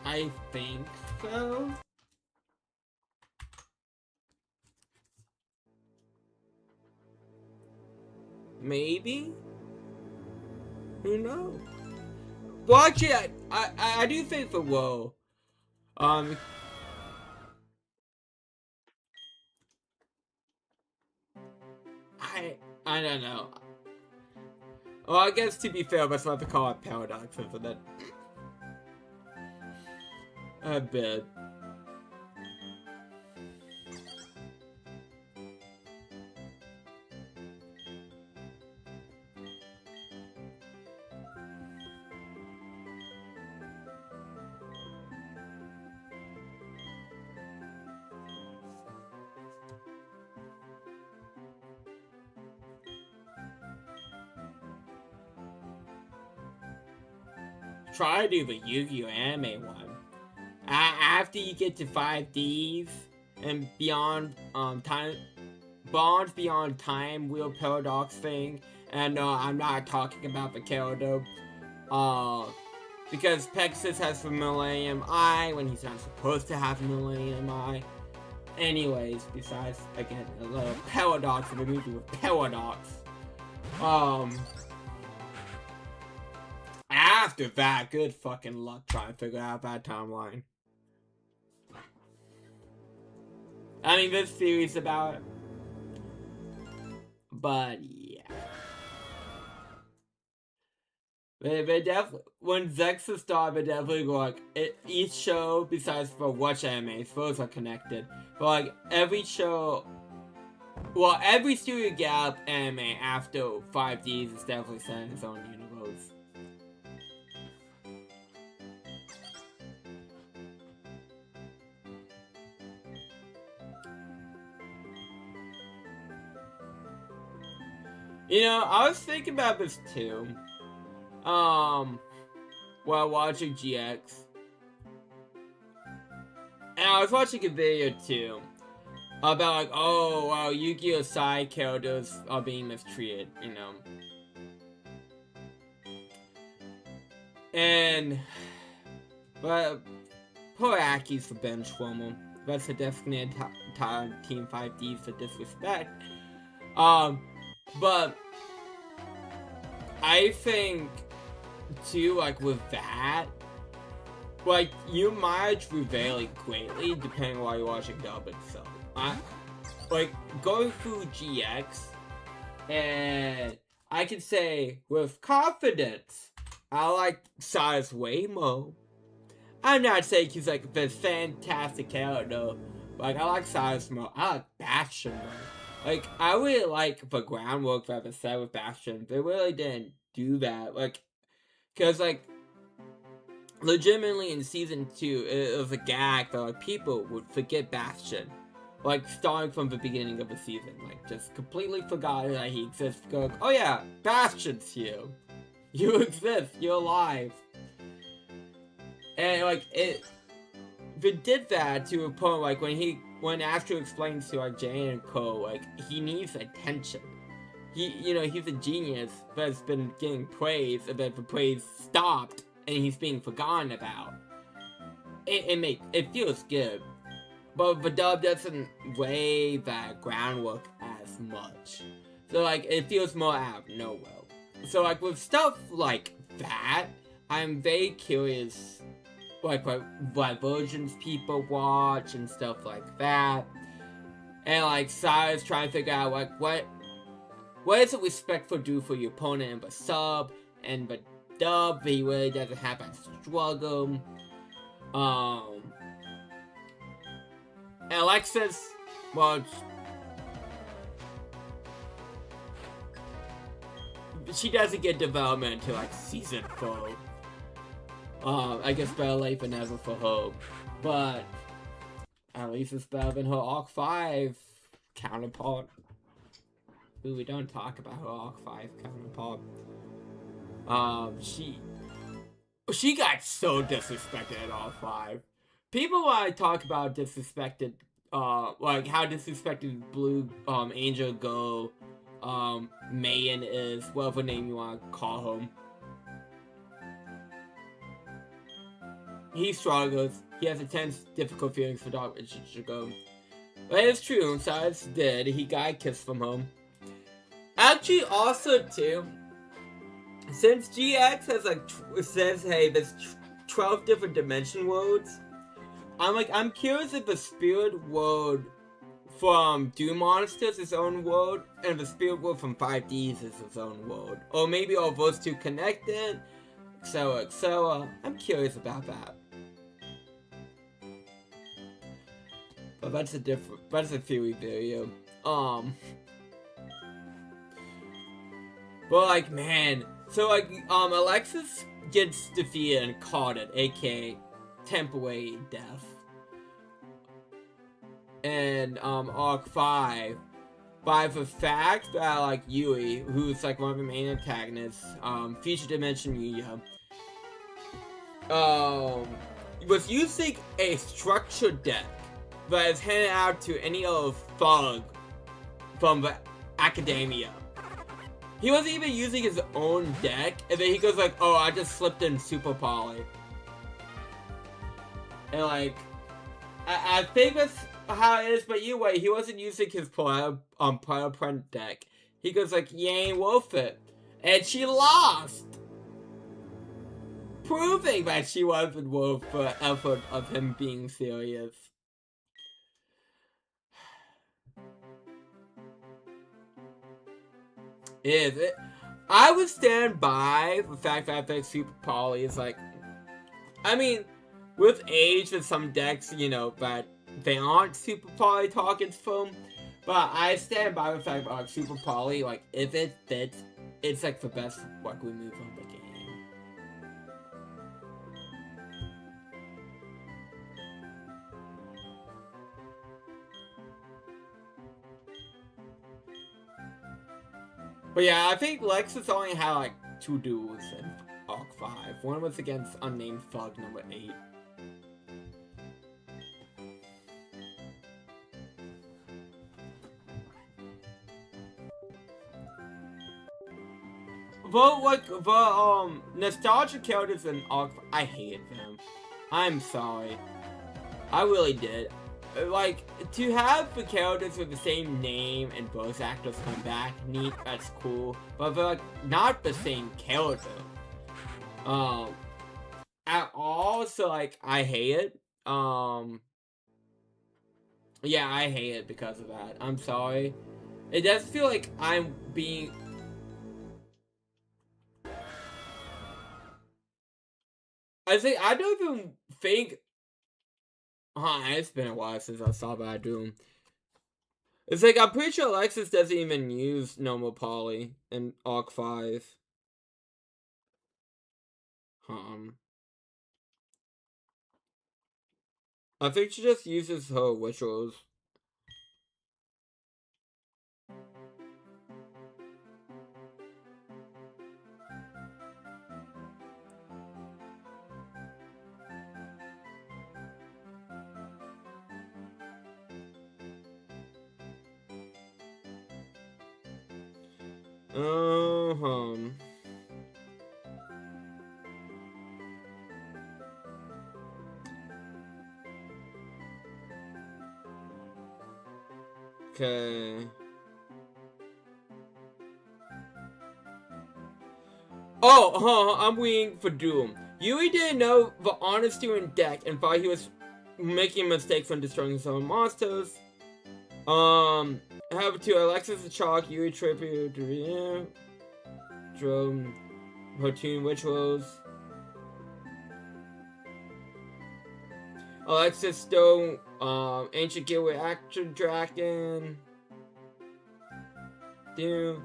I think so. Maybe? Who knows? Well, actually, I do think for Woe, I don't know. Well, I guess to be fair, we're supposed to call it paradox, isn't it? A bit. Try to do the Yu-Gi-Oh anime one. After you get to 5Ds and beyond time, bonds beyond time wheel paradox thing. And no, I'm not talking about the character. Because Pegasus has the Millennium Eye when he's not supposed to have Millennium Eye. Anyways, besides, again, a little paradox in the movie with paradox. After that, good fucking luck trying to figure out that timeline. I mean, there's theories about it. But, yeah. They definitely, when Zexa started, they definitely go like, each show, besides for Watch Anime, those are connected. But like, every show, well, every Studio Gap anime after 5Ds is definitely set in its own universe. You know, I was thinking about this too. While watching GX. And I was watching a video too. About like, oh wow, Yu-Gi-Oh! Side characters are being mistreated, you know. And but poor Aki's the bench woman. That's a definite Team 5D for disrespect. But I think too, like with that, like you might vary greatly depending on why you're watching dub itself. Like going through GX, and I can say with confidence, I like Size way more. I'm not saying he's like this fantastic character. Like I like Size more. I like Bastion more. Like, I really like the groundwork that was set with Bastion. They really didn't do that. Like, because, like, legitimately in Season 2, it was a gag that, like, people would forget Bastion. Like, starting from the beginning of the season. Like, just completely forgot that he exists. Go, oh yeah, Bastion's here. You exist. You're alive. And, like, it did that to a point, like, when Astro explains to like Jane and Co, like he needs attention. He's a genius that's been getting praise, and then the praise stopped, and he's being forgotten about. It feels good, but the dub doesn't lay that groundwork as much. So like it feels more out of nowhere. So like with stuff like that, I'm very curious. Like what versions people watch and stuff like that, and like Size trying to figure out like what does a respectful do for your opponent in the sub and the dub. He really doesn't have a struggle. And Alexis, well, she doesn't get development until like Season 4. I guess better late than never for her, but at least it's better than her Arc 5 counterpart. Ooh, we don't talk about her Arc 5 counterpart. She got so disrespected at Arc 5. People want to talk about disrespected, like how disrespected Blue Angel Go Mayan is, whatever name you want to call him. He struggles. He has intense, difficult feelings for Dark Go. But it's true, Size did. He got a kiss from him. Actually, also, too, since GX has, like, says, hey, there's 12 different dimension worlds, I'm curious if the spirit world from Doom Monsters, its own world, and the Spirit World from 5Ds is its own world. Or maybe all those two connected, etc, etc. I'm curious about that. But that's a theory video. But like, man, so like, Alexis gets defeated and caught it, aka temporary death. And Arc 5 by the fact that like Yui, who's like one of the main antagonists, Future Dimension Yuya, was using a structured deck that is handed out to any other thug from the academia. He wasn't even using his own deck, and then he goes like, oh, I just slipped in Super Poly. And like, I think that's how it is, but either way, he wasn't using his Print deck. He goes like, you ain't worth it. And she lost! Proving that she wasn't worth the effort of him being serious. I would stand by the fact that I think Super Poly is like, I mean, with age with some decks, you know, that they aren't Super Poly targets from, but I stand by the fact that like, Super Poly, like, if it fits, it's like the best like remove on the game. But yeah, I think Lexus only had like 2 duels in Arc 5. One was against unnamed thug number 8. But like the nostalgia characters in Arc 5, I hated them. I'm sorry. I really did. Like, to have the characters with the same name and voice actors come back, neat, that's cool. But they're, like, not the same character. At all, so, like, I hate it. Yeah, I hate it because of that. I'm sorry. It does feel like I'm being... I don't even think... it's been a while since I saw Bad Doom. It's like, I'm pretty sure Alexis doesn't even use normal Poly in Arc 5. I think she just uses her rituals. Okay. Oh, I'm waiting for Doom. Yui didn't know the honest student deck and thought he was making mistakes when destroying his own monsters. However, to Alexis the Chalk, Yui tribute to Drone Platoon Rituals. Alexis stole Ancient Gateway Action Dragon. Doom.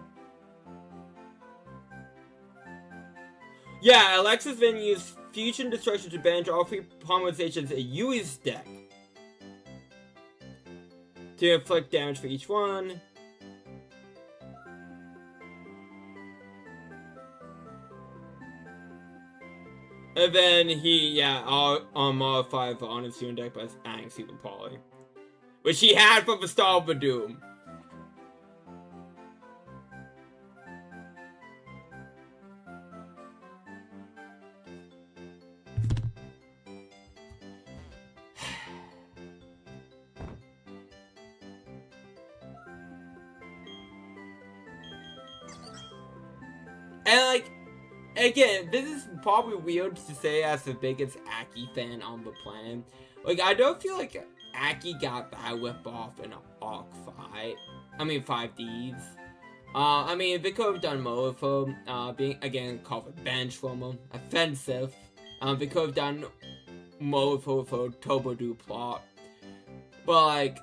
Yeah, Alexis then used Fusion Destruction to banish all 3 polymerizations in Yui's deck to inflict damage for each one. And then he, modified the Honest Student deck by adding Super Poly, which he had from the start of the Doom. And like, again, this is probably weird to say as the biggest Aki fan on the planet. Like, I don't feel like Aki got that whip off in an Arc 5. I mean 5Ds. I mean, they could have done more for being, again, called a bench from him. Offensive. They could have done more for Turbo Do plot. But, like,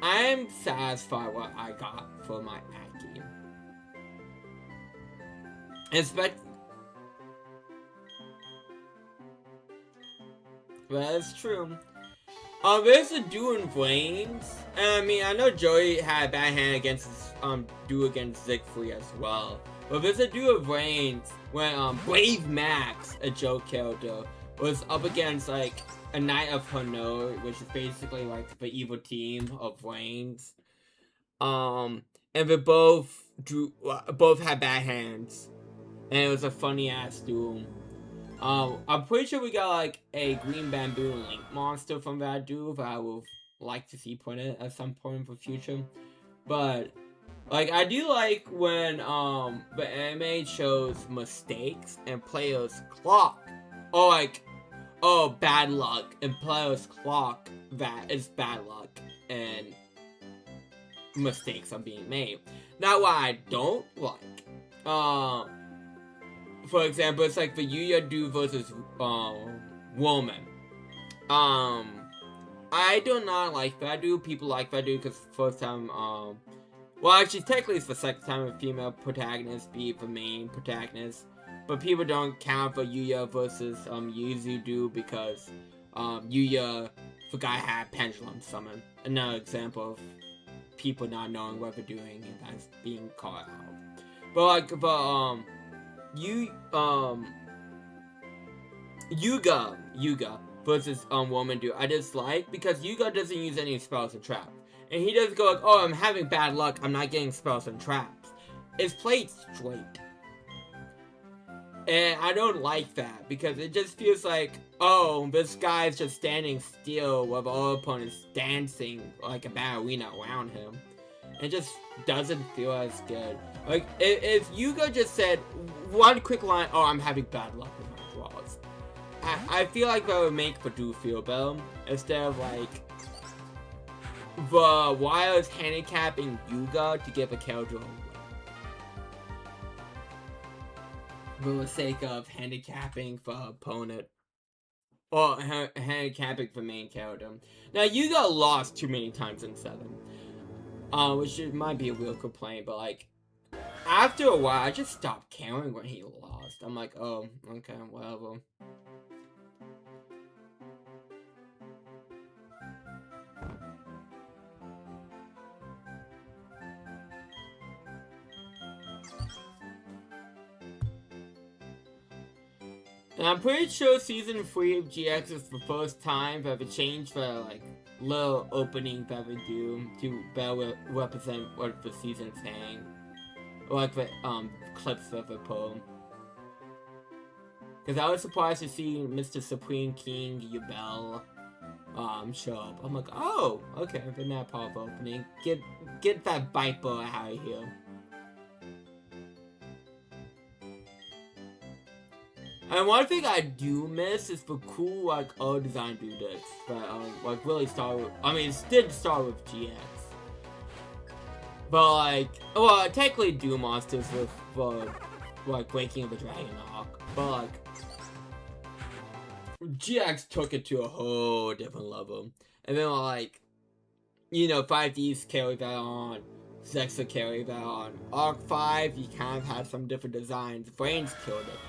I'm satisfied what I got for my Aki. That's true. There's a duel in Flames. And I mean, I know Joey had a bad hand against duel against Siegfried as well. But there's a duel of Reigns when Brave Max, a Joe character, was up against like a Knight of Honor, which is basically like the evil team of Reigns. And they both had bad hands, and it was a funny ass duel. I'm pretty sure we got like a green bamboo and link monster from that duel that I would like to see put in at some point in the future. But like I do like when the anime shows mistakes and players clock, or like, oh, bad luck, and players clock that it's bad luck and mistakes are being made. Now what I don't like, for example, it's like the Yuya dude versus woman. I do not like that dude. People like that dude because first time, well, actually, technically it's the second time a female protagonist be the main protagonist. But people don't count for Yuya versus Yuzu dude because Yuya, the guy had pendulum summon. Another example of people not knowing what they're doing and that's being called out. But like, Yuga versus woman dude I dislike because Yuga doesn't use any spells or traps. And he doesn't go like, oh, I'm having bad luck, I'm not getting spells and traps. It's played straight. And I don't like that because it just feels like, oh, this guy's just standing still while the other opponent's dancing like a ballerina around him. It just doesn't feel as good. Like, if Yuga just said one quick line, oh, I'm having bad luck with my draws, I feel like that would make the dude feel better, instead of, like, the Wild's handicapping Yuga to give a character away. For the sake of handicapping the opponent. Or handicapping the main character. Now, Yuga lost too many times in 7. Which might be a real complaint, but like, after a while, I just stopped caring when he lost. I'm like, oh, okay, whatever. And I'm pretty sure Season 3 of GX is the first time that they changed the, like, little opening that we do to better represent what the season's saying. Like the clips of the poem. Because I was surprised to see Mr. Supreme King Yubel show up. I'm like, oh, okay, they're not part of the opening. Get that bite boy out of here. And one thing I do miss is the cool, like, old design dudes that, like, really started with, I mean, it did start with GX. But, like, well, technically Doom Monsters with, like, Waking of the Dragon Arc. But, like, GX took it to a whole different level. And then, like, you know, 5Ds carried that on. Zexa carried that on. Arc 5, you kind of had some different designs. Brains killed it.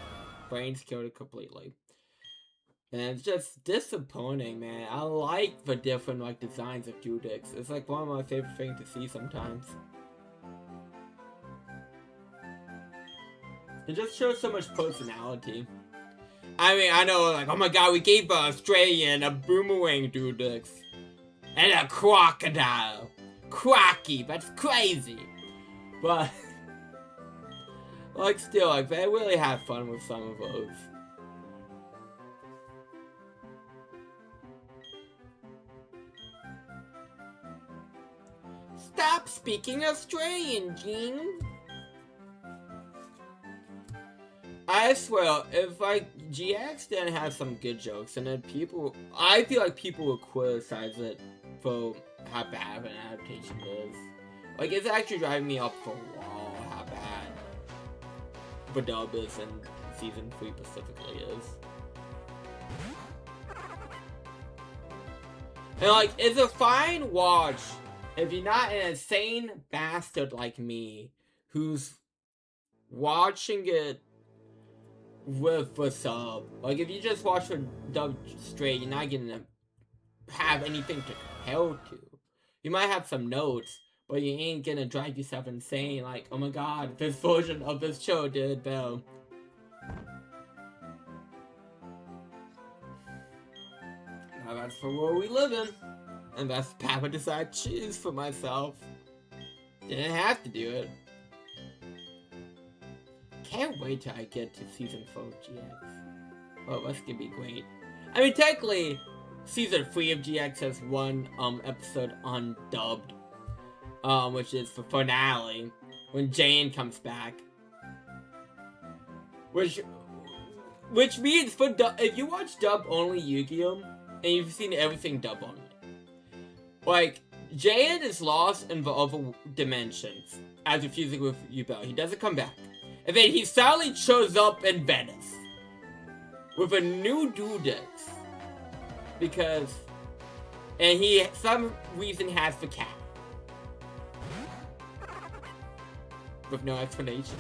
Brains killed it completely. And it's just disappointing, man. I like the different, like, designs of Dudix. It's, like, one of my favorite things to see sometimes. It just shows so much personality. I mean, I know, like, oh my god, we gave an Australian a boomerang Dudix. And a crocodile. Crocky, that's crazy. But... like, still, like, they really have fun with some of those. Stop speaking Australian, Gene! I swear, if, like, GX didn't have some good jokes, and then I feel like people will criticize it for how bad of an adaptation it is. Like, it's actually driving me up for a wall how bad the dub is and season 3 specifically is. And like, it's a fine watch if you're not an insane bastard like me who's watching it with a sub. Like, if you just watch the dub straight, you're not gonna have anything to compare to. You might have some notes, but you ain't gonna drive yourself insane like, oh my god, this version of this show did better. Now that's the world we live in. And that's the path I decided to choose for myself. Didn't have to do it. Can't wait till I get to season 4 of GX. Oh, that's gonna be great. I mean, technically, season 3 of GX has one episode undubbed, which is the finale when Jane comes back. Which means for if you watch dub only Yu-Gi-Oh! And you've seen everything dub only, like Jane is lost in the other dimensions after fusing with Yubel. He doesn't come back. And then he suddenly shows up in Venice with a new Dudex. And he, some reason, has the cat. With no explanation.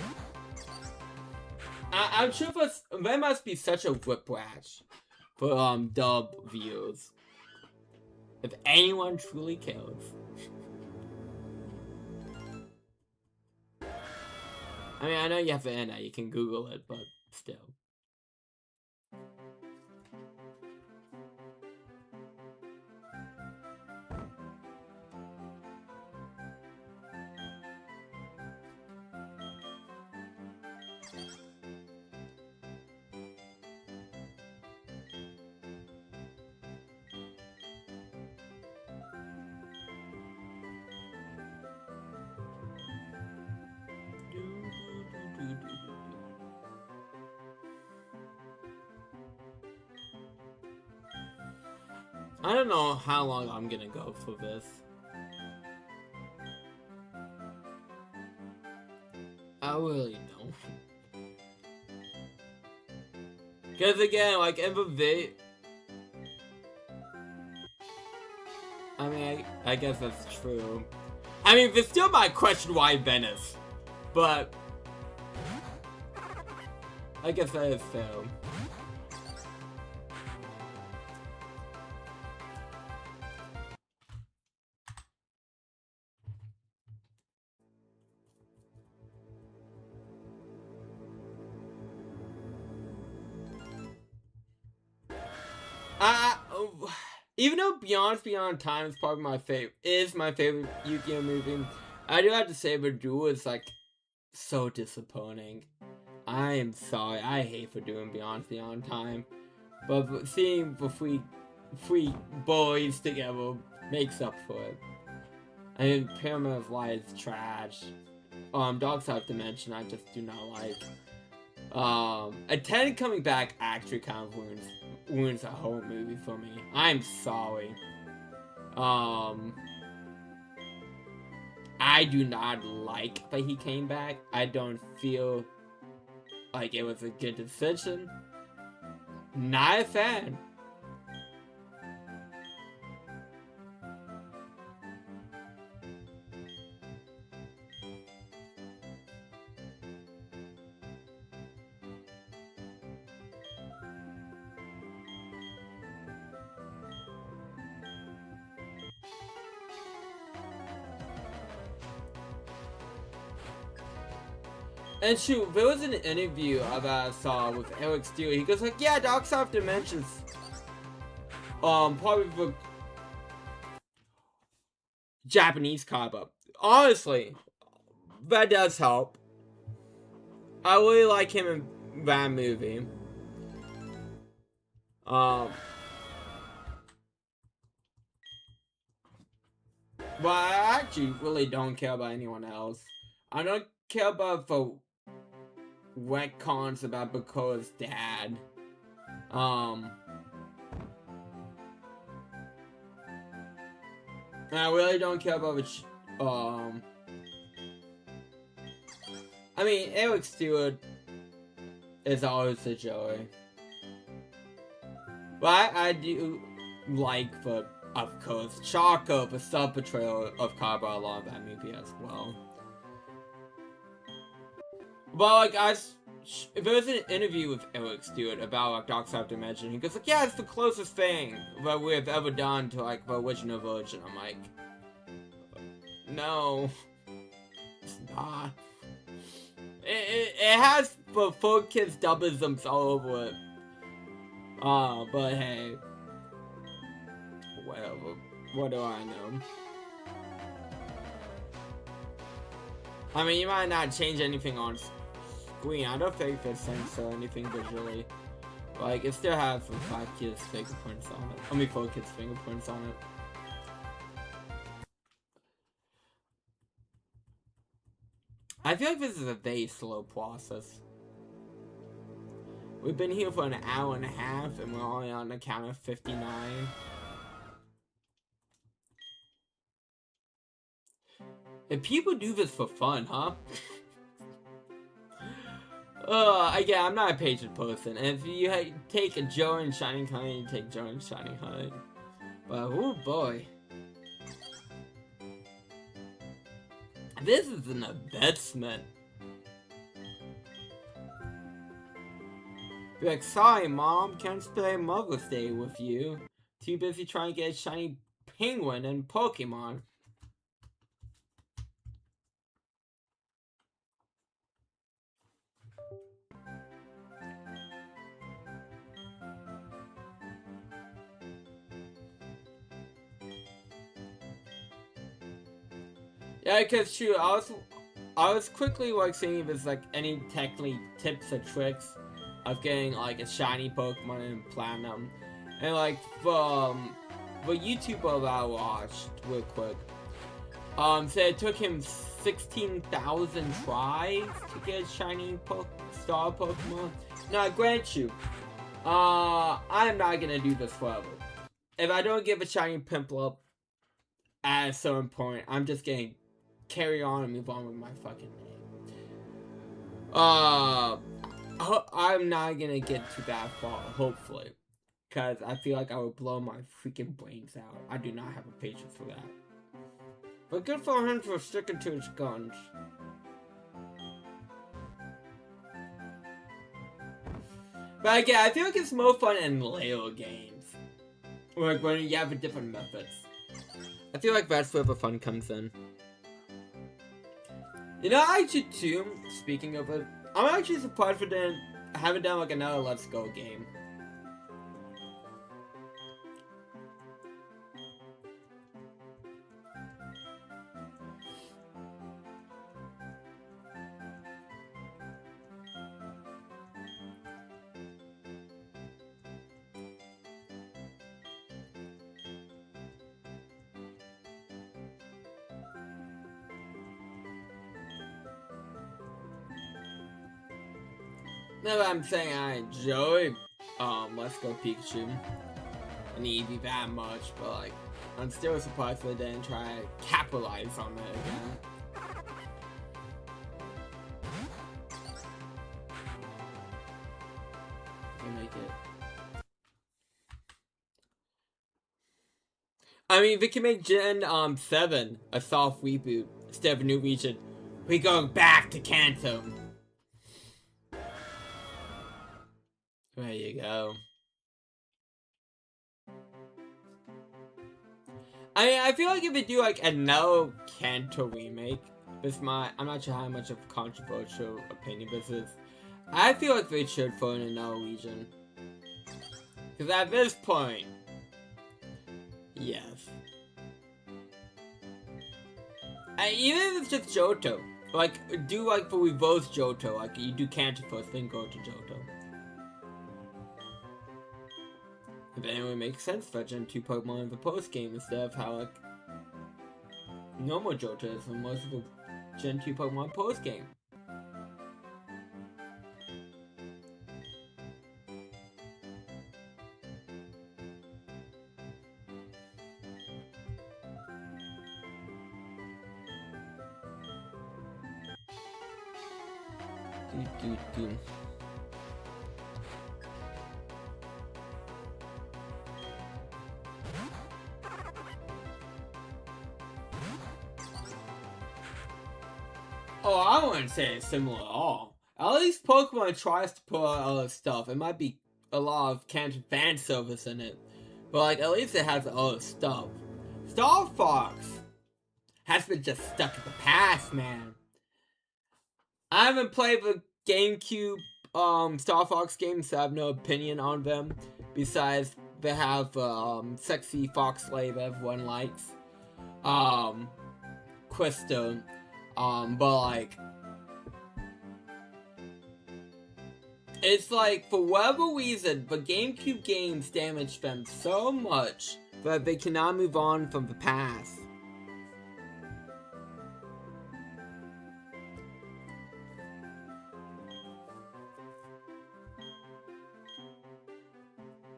I'm sure there must be such a whiplash for dub views. If anyone truly cares. I mean, I know you have the internet, you can Google it, but still. I don't know how long I'm gonna go for this. I really don't. Because again, like in the video, I mean, I guess that's true. I mean, there's still my question why Venice, but I guess that is fair. Even though Beyond Time is probably my favorite Yu-Gi-Oh movie, I do have to say the duel is like so disappointing. I am sorry, I hate for doing Beyond Time, but seeing the three boys together makes up for it. I mean, Pyramid of Light is trash. Dark Side Dimension I just do not like. Attendant coming back actually kind of ruins the whole movie for me. I'm sorry. I do not like that he came back. I don't feel like it was a good decision. Not a fan. And shoot, there was an interview that I saw with Eric Steele. He goes like, yeah, Dark Side Dimensions, probably the Japanese cop up. Honestly, that does help. I really like him in that movie. But I actually really don't care about anyone else. I don't care about the retcons about Bakoa's dad. Um, and I really don't care about which, I mean, Eric Stewart is always a joy. But I do like, but of course, Choco, the sub-portrayal of Carver, I love that movie as well. But like, if there was an interview with Eric Stewart about like Dark Side of Dimension, he goes like, yeah, it's the closest thing that we've ever done to like the original version. I'm like, no, it's not. It has the 4Kids dubisms all over it. But hey, whatever. What do I know? I mean, you might not change anything on screen. I don't think it censor anything visually. Like, it still has some 5Kids fingerprints on it. I mean, 4Kids fingerprints on it. I feel like this is a very slow process. We've been here for an hour and a half, and we're only on the count of 59. And people do this for fun, huh? Again, I'm not a patient person, and if you take a Joe and Shining Honey, you take Joe and Shining Honey. But, oh boy. This is an investment. Be like, sorry, Mom, can't spend Mother's Day with you. Too busy trying to get a shiny penguin and Pokemon. Yeah, because true, I was quickly like seeing if there's like any technically tips or tricks of getting like a shiny Pokemon and Platinum, and like the YouTuber that I watched real quick, said it took him 16,000 tries to get a shiny star Pokemon. Now, I grant you, I am not gonna do this forever. If I don't get a shiny Piplup at a certain point, I'm just gonna carry on and move on with my fucking name. I'm not gonna get to that far, hopefully, because I feel like I would blow my freaking brains out. I do not have a patience for that. But good for him for sticking to his guns. But again, I feel like it's more fun in Lego games, like when you have different methods. I feel like that's where the fun comes in. You know, actually too, speaking of it, I'm actually surprised for haven't done like another Let's Go game. No, I'm saying I enjoy Let's Go Pikachu and Eevee that much, but like I'm still surprised they didn't try to capitalize on it again. Make it. I mean, we can make Gen 7 a soft reboot instead of a new region. We're going back to Kanto. There you go. I mean, I feel like if they do like a no Kanto remake, I'm not sure how much of a controversial opinion this is. I feel like they should throw in a no region. Because at this point, yes. Even if it's just Johto, like do like for reverse Johto, like you do Kanto first, then go to Johto. If anyway makes sense for Gen 2 Pokemon in the post game instead of how like normal Johto is for most of the Gen 2 Pokemon post game. Do. Oh, I wouldn't say it's similar at all. At least Pokemon tries to put out other stuff. It might be a lot of canon fan service in it, but like at least it has other stuff. Star Fox has been just stuck in the past, man. I haven't played the GameCube Star Fox games, so I have no opinion on them. Besides, they have sexy fox slave everyone likes, Quista, but like, it's like for whatever reason, the GameCube games damaged them so much that they cannot move on from the past.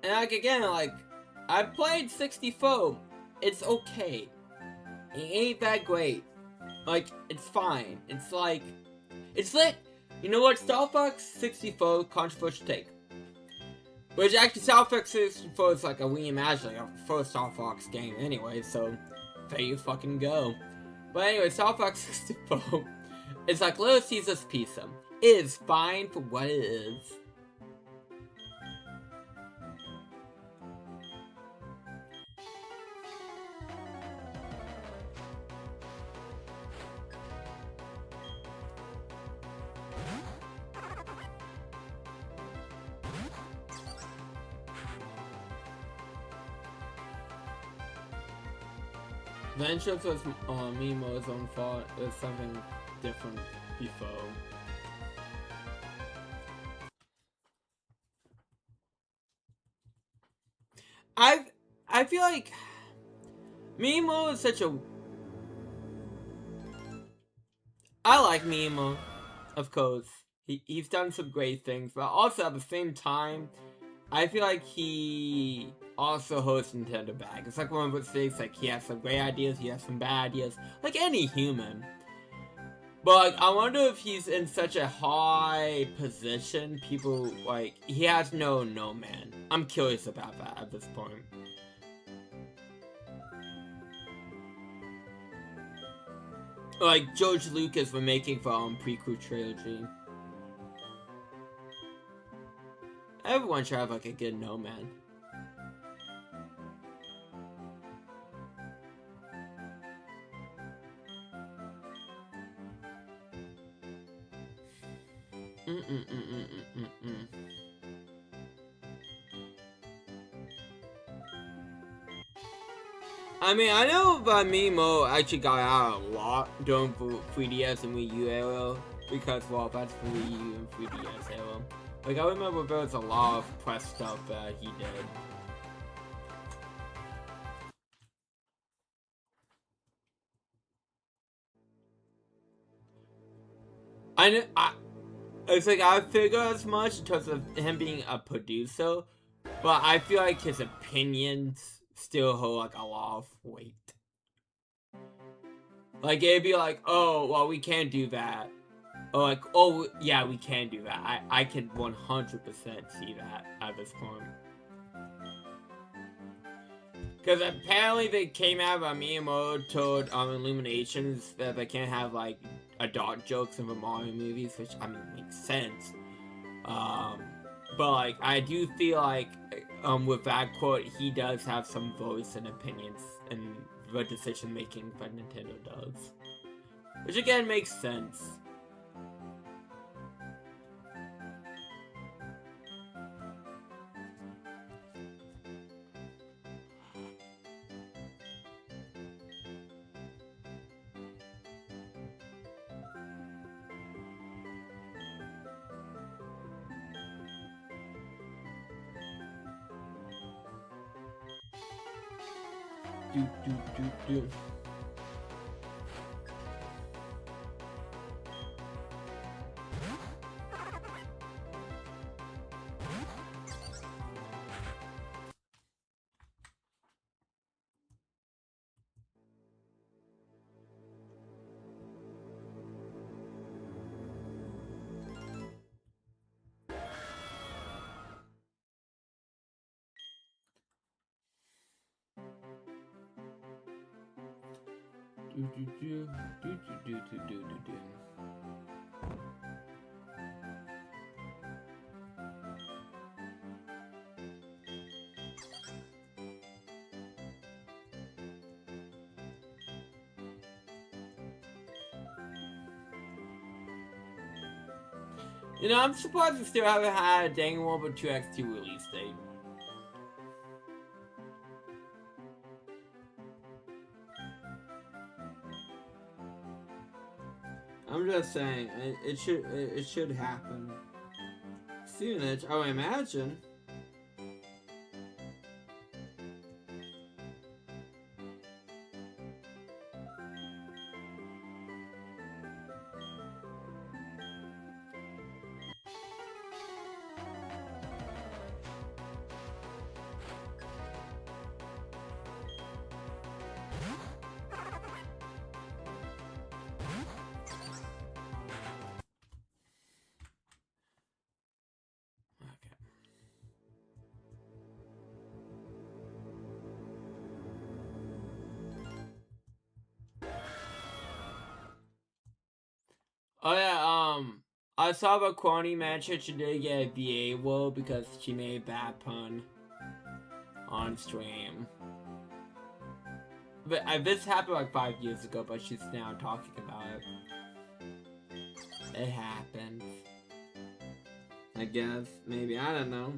And like again, like I played 64. It's okay. It ain't that great. Like it's fine. It's like you know what? Star Fox 64 controversial take. Which actually Star Fox 64 is like a reimagining of the first Star Fox game anyway, so there you fucking go. But anyway, Star Fox 64 is like Little Caesar's Pizza. It is fine for what it is. Ventures was Miimo's own fault. It was something different before. I feel like Miimo is such a. I like Miimo, of course. He's done some great things, but also at the same time, I feel like he also hosts Nintendo back. It's like one of those things, like he has some great ideas, he has some bad ideas, like any human. But like, I wonder if he's in such a high position, people like he has no man. I'm curious about that at this point. Like George Lucas for making the prequel trilogy. Everyone should have like a good no man. I mean, I know that Miimo actually got out a lot during 3DS and Wii U era because, well, that's the Wii U and 3DS era. Like, I remember there was a lot of press stuff that he did. It's like I figure as much in terms of him being a producer, but I feel like his opinions still hold like a lot of weight. Like it'd be like, oh, well, we can't do that. Or like, oh, yeah, we can do that. I can 100% see that at this point. Because apparently they came out of Miyamoto told Illuminations that they can't have like adult jokes in the Mario movies, which I mean makes sense. But like I do feel like with that quote, he does have some voice and opinions in the decision making that Nintendo does, which again makes sense. Do. You know, I'm surprised we still haven't had a Danganronpa 2X2 release date. I'm just saying, it should happen soonish, I would imagine. Oh yeah, I saw the Kwani mention she did get a VA role because she made a bad pun on stream. But this happened like 5 years ago, but she's now talking about it. It happens. I guess, maybe, I don't know.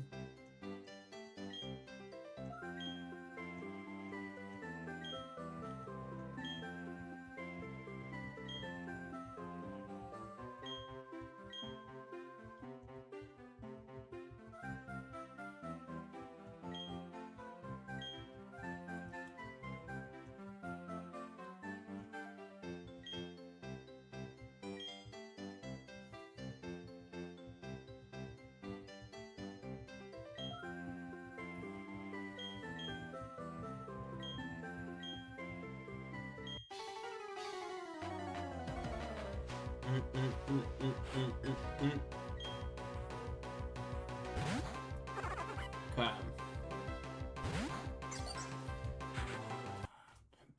Okay.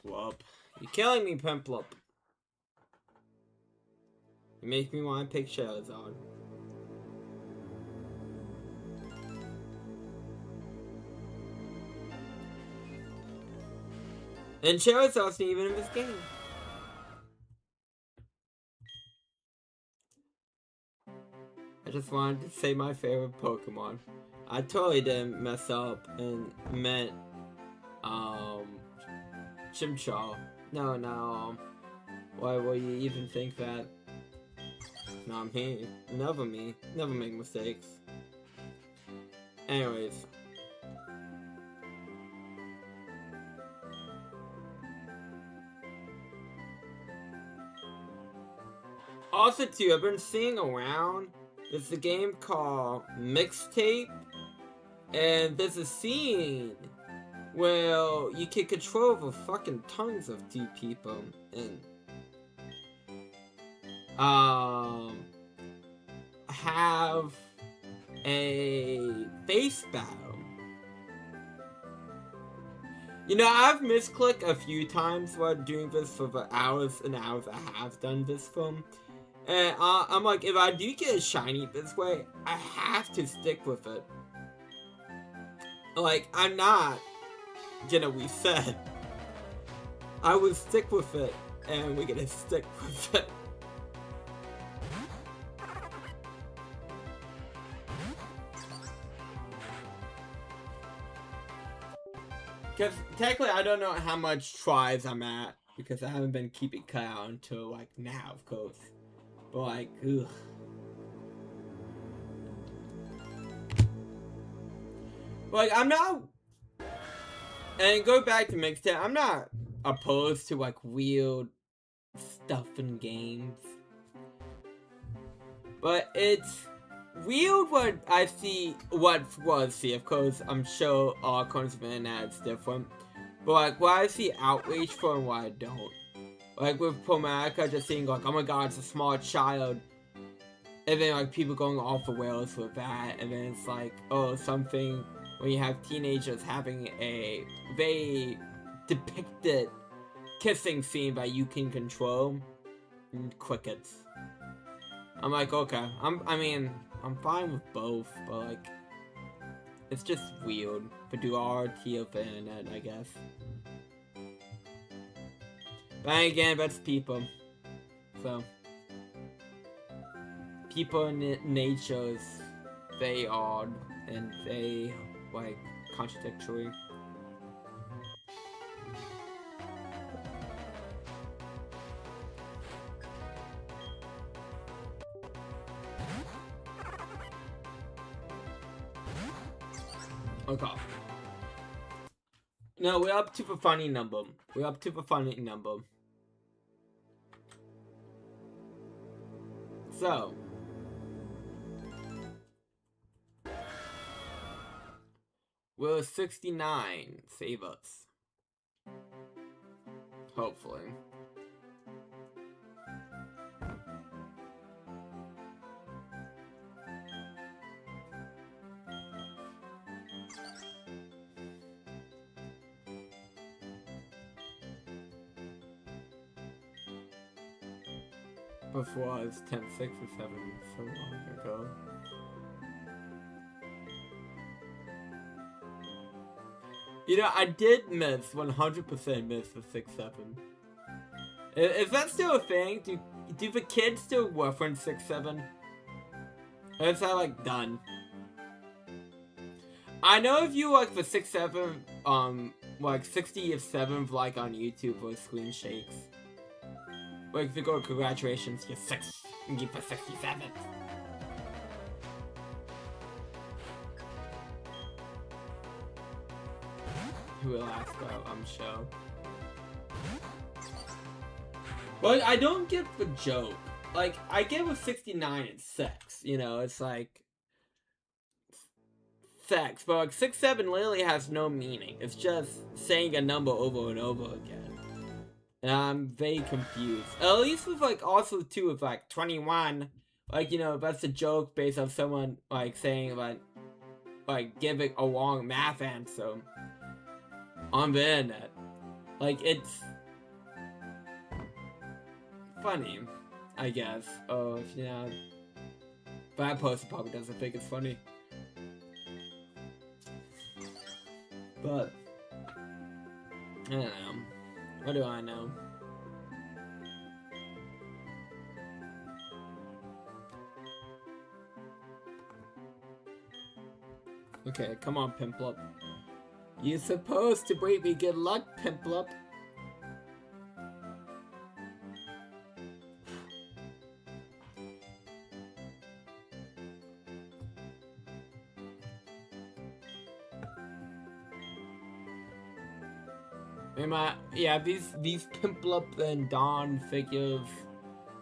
Piplup. You're killing me, Piplup. You make me want to pick Charizard. And Charizard's not even in this game. I just wanted to say my favorite Pokemon. I totally didn't mess up and meant, Chimchar. No, why would you even think that? Not me. Never me. Never make mistakes. Anyways. Also, too, I've been seeing around, there's a game called Mixtape, and there's a scene where you can control the fucking tongues of two people and have a face battle. You know, I've misclicked a few times while doing this for the hours and hours I have done this film. And I'm like, if I do get a shiny this way, I have to stick with it. Like, I'm not gonna reset. I will stick with it, and we're gonna stick with it. Because technically, I don't know how much tries I'm at, because I haven't been keeping count until, like, now, of course. But, like, ugh. Like, I'm not... And go back to Mixtape, I'm not opposed to, like, weird stuff in games. But it's weird when I see what was see. Of course, I'm sure all corners of the internet is different. But, like, what I see outrage for and what I don't. Like, with Pomatica, just seeing, like, oh my god, it's a small child. And then, like, people going off the rails with that. And then it's like, oh, something when you have teenagers having a very depicted kissing scene that you can control. And crickets. I'm like, okay. I mean, I'm fine with both, but like, it's just weird. But do RT of the internet, I guess. But again, that's people. So, people in nature is very odd and very, like, contradictory. Okay. No, we're up to the funny number. We're up to the funny number. So. Will 69 save us? Hopefully. Before it was 10, 6, or 7 so long ago. You know, I did miss 100% miss the 6-7. Is that still a thing? Do the kids still reference 6-7? Or is that like done? I know if you like the 6-7, like 67th like on YouTube or screen shakes. Like, they go, congratulations, you're 6, and get the 67th. Who will ask about, I'm sure. Well, I don't get the joke. Like, I get with 69 and sex, you know, it's like... sex, but like 6-7 literally has no meaning. It's just saying a number over and over again. And I'm very confused. At least with like also too with like 21, like, you know, that's a joke based on someone like saying like giving a wrong math answer on the internet. Like, it's funny, I guess. Oh, if you know, that person probably doesn't think it's funny. But I don't know. What do I know? Okay, come on, Piplup. You're supposed to bring me good luck, Piplup. Yeah, these Piplup and Dawn figures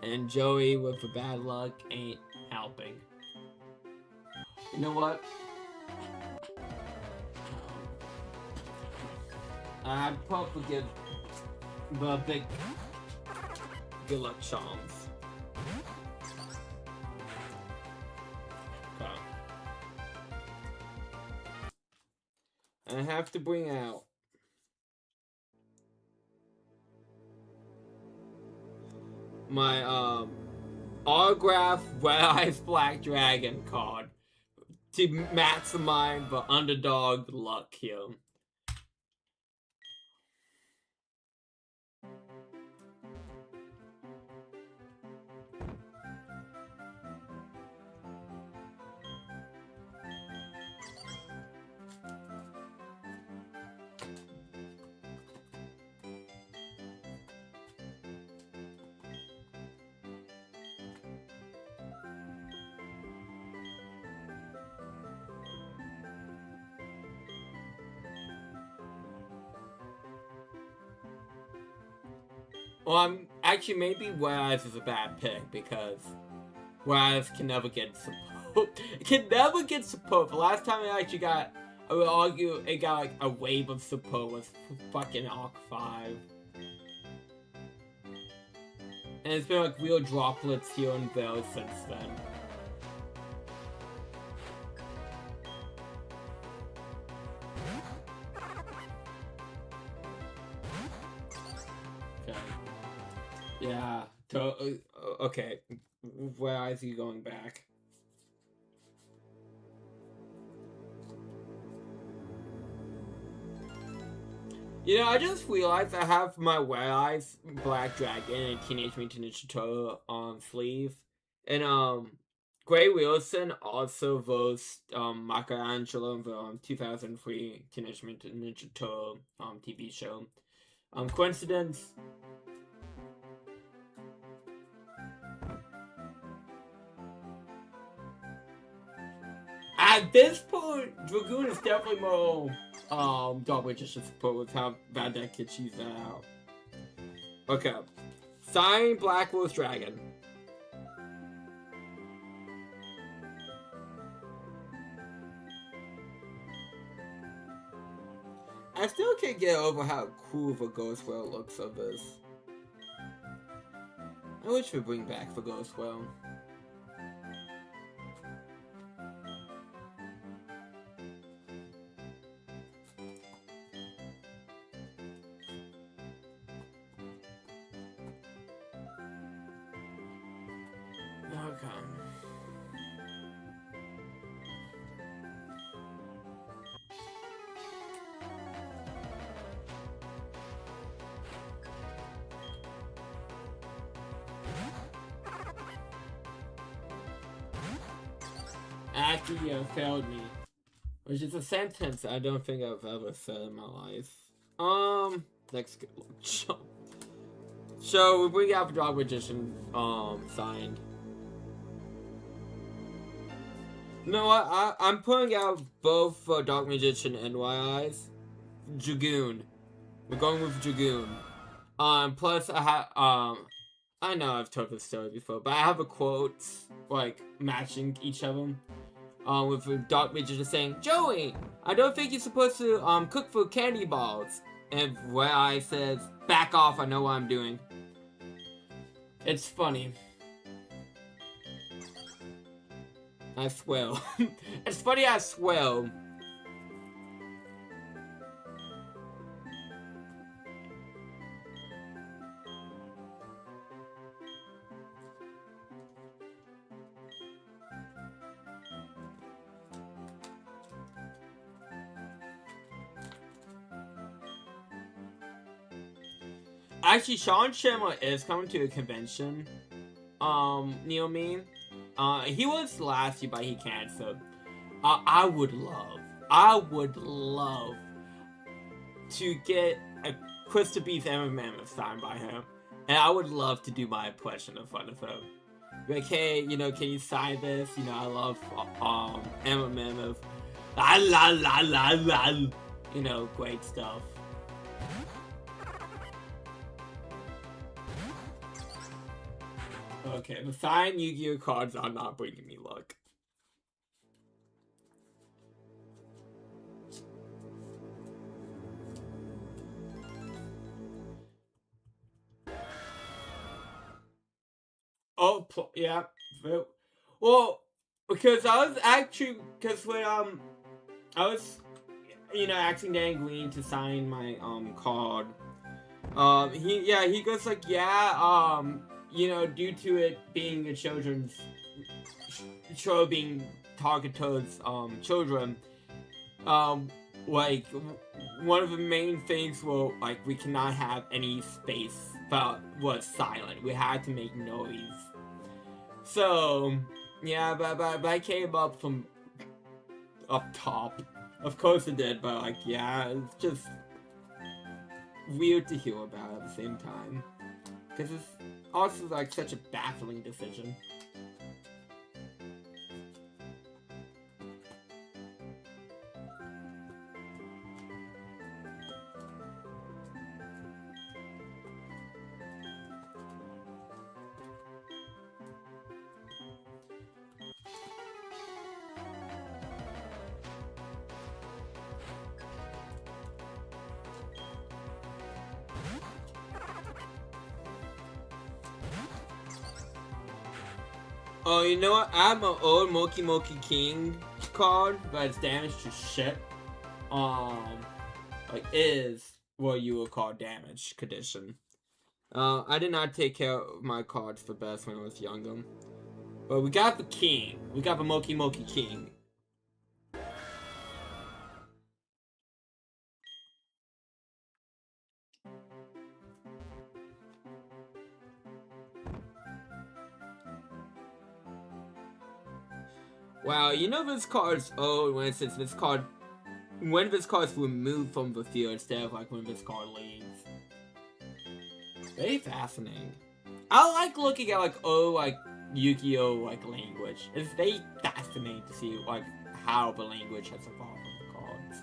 and Joey with the bad luck ain't helping. You know what? I'd probably give the big good luck charms. Okay. I have to bring out my autograph Red Eyes Black Dragon card to maximize the underdog luck here. Well, I'm actually maybe Whereas is a bad pick because Whereas can never get support. It can never get support. The last time it actually got, I would argue, it got like a wave of support was fucking Arc 5. And it's been like real droplets here and there since then. Okay, where is he going back? You know, I just realized I have my Where Eyes Black Dragon and Teenage Mutant Ninja Turtle sleeve, and Gray Wilson also voiced Michelangelo in the 2003 Teenage Mutant Ninja Turtle TV show. Coincidence? At this point, Dragoon is definitely more Dark Magician support with how bad that kid cheesed that out. Okay. Sign Black Wolf Dragon. I still can't get over how cool the Ghostwell looks of this. I wish we'd bring back the Ghostwell. Okay. Actually, failed me. Which is a sentence I don't think I've ever said in my life. Next show. So we bring out the Dark Magician signed. You know what? I'm putting out both Dark Magician and Why Eyes. Dragoon. We're going with Dragoon. Plus I have I know I've told this story before, but I have a quote like matching each of them. With the Dark Magician saying, "Joey, I don't think you're supposed to cook for candy balls." And Where I says, "Back off, I know what I'm doing." It's funny. I swear. It's funny, I swear. Actually, Sean Shamler is coming to a convention. Neil me. He was last year, but he canceled. I would love to get a Crystal Beast Emma Mammoth signed by him. And I would love to do my impression in front of him. Like, hey, you know, can you sign this? You know, I love Emma Mammoth. La la la la la. You know, great stuff. Okay, the signed Yu-Gi-Oh cards are not bringing me luck. Oh, yeah. Well, because I was actually, because when I was, you know, asking Dan Green to sign my card. He goes like, yeah, you know, due to it being a children's show, being targeted towards children, like one of the main things were like we cannot have any space that was silent. We had to make noise. So yeah, but I came up from up top. Of course it did, but like yeah, it's just weird to hear about at the same time. Because it's also like such a baffling decision. Oh, you know what? I have my old Moki Moki King card that's damaged to shit. Like is what you would call damaged condition. I did not take care of my cards the best when I was younger. But we got the king. We got the Moki Moki King. Wow, you know this card's old when this card is removed from the field instead of like when this card leaves. Very fascinating. I like looking at like Yu-Gi-Oh like language. It's very fascinating to see like how the language has evolved from the cards.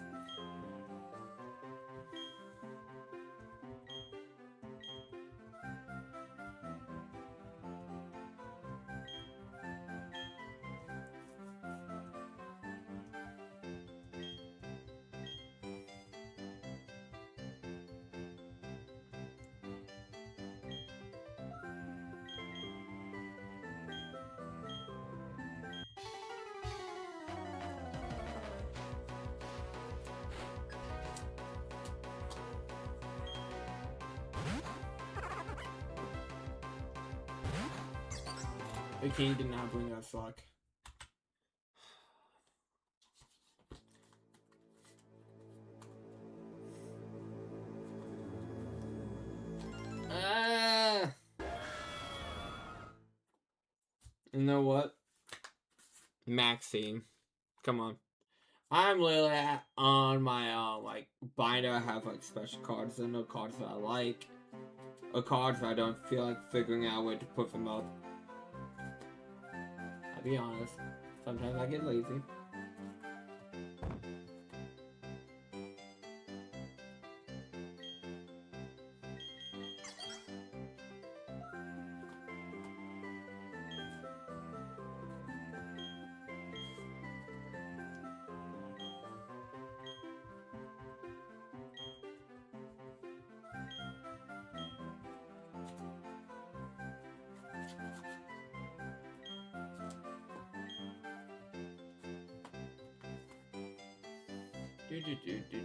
The king did not bring us luck. You know what? Maxine. Come on. I'm literally on my like binder. I have like special cards. There are no cards that I like, or cards that I don't feel like figuring out where to put them up. I'll be honest. Sometimes I get lazy.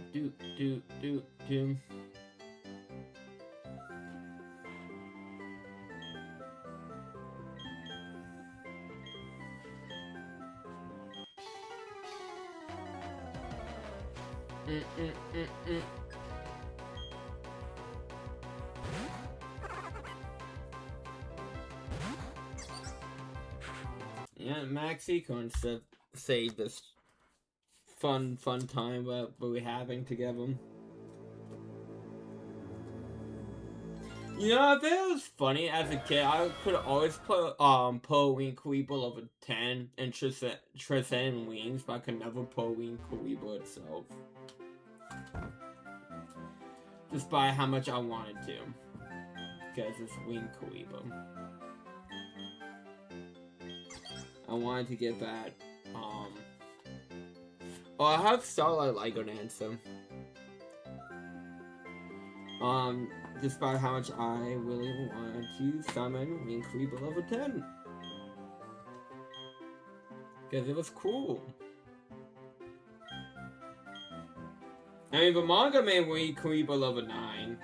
Do. Yeah, Maxi couldn't save this fun time that we're having together. You know, if it was funny as a kid, I could always put Pearl Wing Kuriboh level 10 and Transcend Wings, but I could never Pearl Wing Kuriboh itself. Just by how much I wanted to. Because it's Wing Kuriboh. I wanted to get that, oh, I have Starlight Lego Dancer. Despite how much I really wanted to summon Wing Kuriboh level 10. Because it was cool. I mean, the manga made Wing Kuriboh level 9.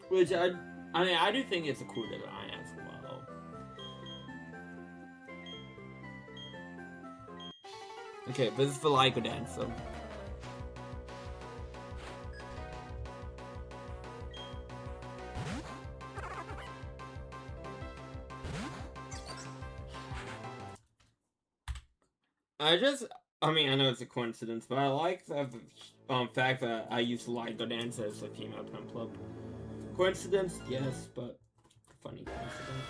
Which I mean, I do think it's a cool design as well. Okay, this is the Lego Dancer. I mean, I know it's a coincidence, but I like the fact that I used Lego Dancer as a female Piplup. Coincidence? Yes, but funny coincidence.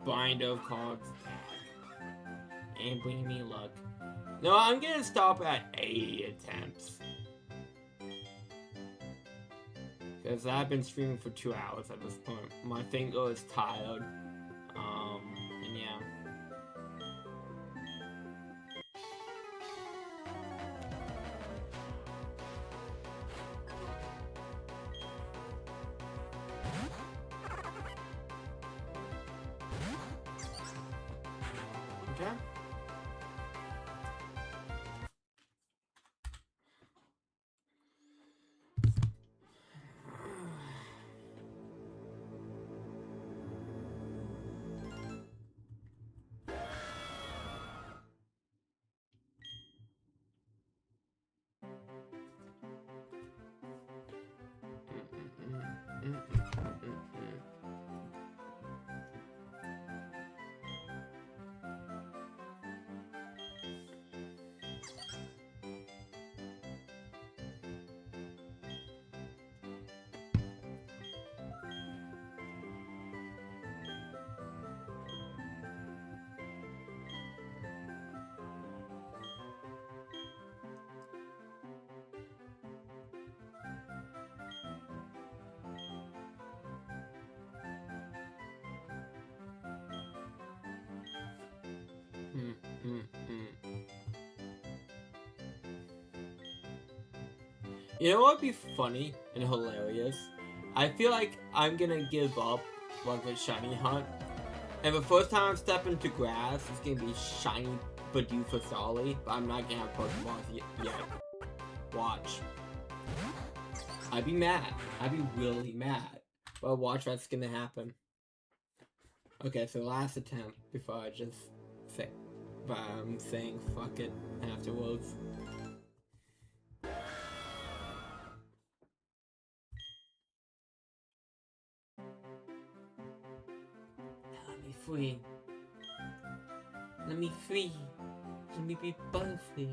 binder of cards back. And bring me luck. No, I'm gonna stop at 80 attempts. Because I've been streaming for 2 hours at this point. My finger is tired. And yeah. Okay. You know what would be funny and hilarious? I feel like I'm gonna give up like the shiny hunt, and the first time I step into grass, it's gonna be shiny Bidoof Solly, but I'm not gonna have Pokemon yet. Watch. I'd be mad. I'd be really mad. But watch what's gonna happen. Okay, so last attempt before I just say, but I'm saying fuck it afterwards. Let me free. Let me free. Let me be bossy.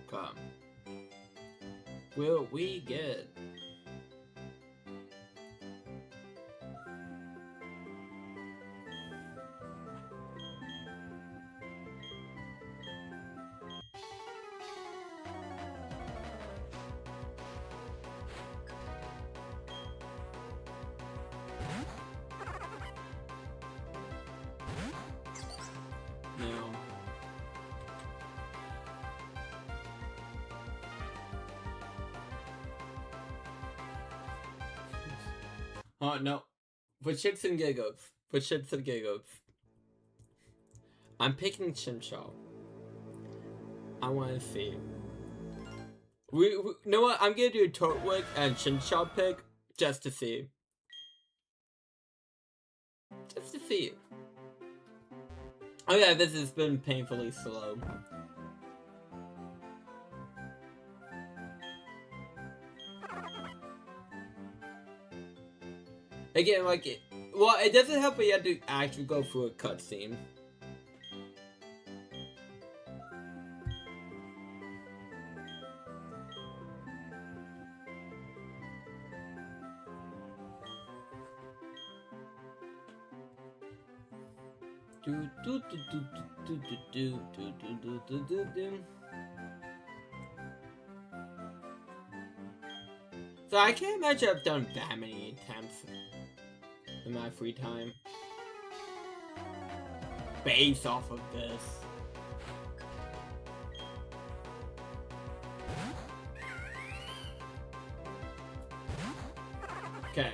Come. Will we get? No. Oh no. For shits and giggles. For shits and giggles. I'm picking Chinchou. I want to see. We you know what? I'm gonna do a Turtwig and Chinchou pick just to see. Just to see. Oh yeah, this has been painfully slow. Again, like, it doesn't help, but you have to actually go through a cutscene. So I can't imagine I've done that many attempts in my free time. Based off of this. Okay.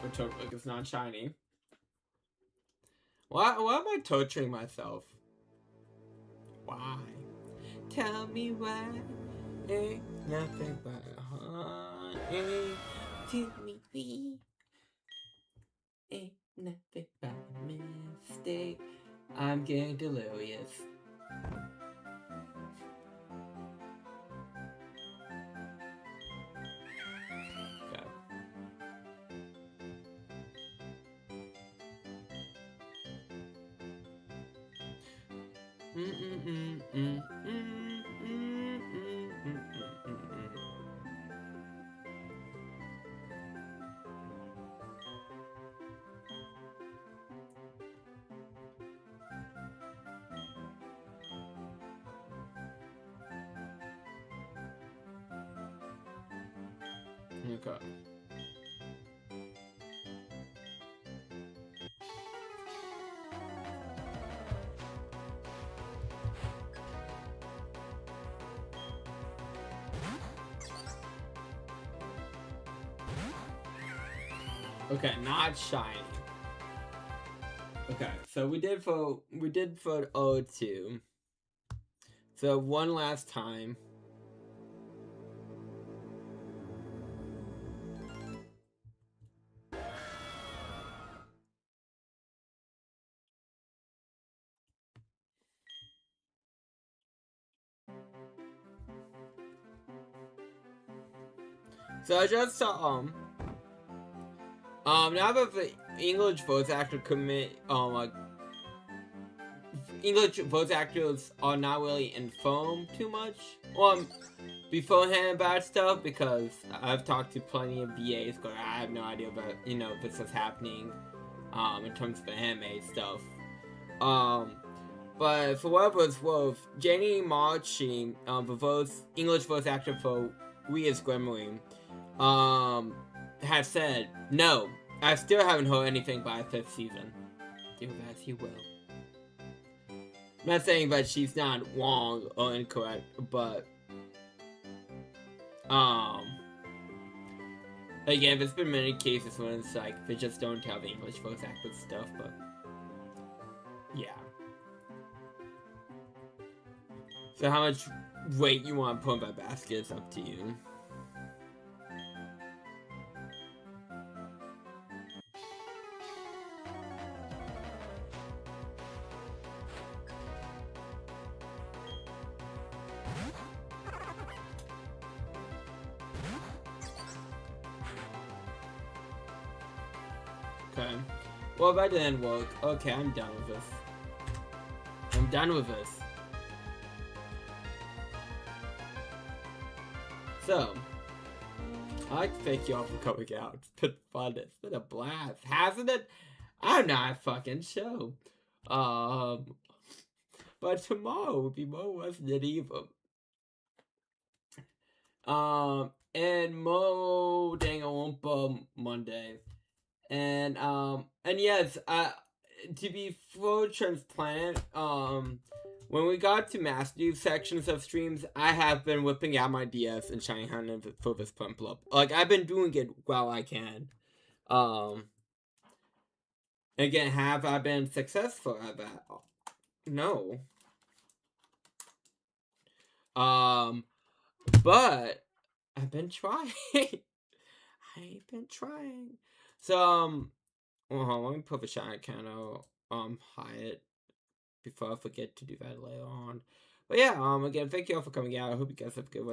Which like it's not shiny. Why am I torturing myself? Why? Tell me why. Ain't nothing but honey. Tell me why. ain't nothing but a mistake. I'm getting delirious. Okay. Okay. Okay, not shiny. Okay, so we did vote O2. So one last time. So I just saw now that the English voice actor commit like English voice actors are not really informed too much beforehand about stuff, because I've talked to plenty of VAs because I have no idea about this is happening in terms of anime stuff. But for whatever it's worth, Jenny Marchi, the English voice actor for We Is Gremlin, has said, no, I still haven't heard anything by 5th season. Do as you will. I'm not saying that she's not wrong or incorrect, but again, there's been many cases when it's like they just don't tell the English voice actors stuff, but yeah. So how much weight you want to put in that basket is up to you. Okay. Well, that didn't work. Okay, I'm done with this. I'm done with this. So, I'd like to thank you all for coming out. It's been fun. It's been a blast. Hasn't it? I'm not a fucking show. But tomorrow will be more Resident Evil. And more Danganronpa Monday. And yes, to be full transplant, when we got to Master sections of streams, I have been whipping out my DS and shining hand for this Piplup. Like, I've been doing it while I can. Again, have I been successful at that? No. But I've been trying. I've been trying. So, well, let me put the shine candle hide before I forget to do that later on. But yeah, again, thank you all for coming out. I hope you guys have a good rest.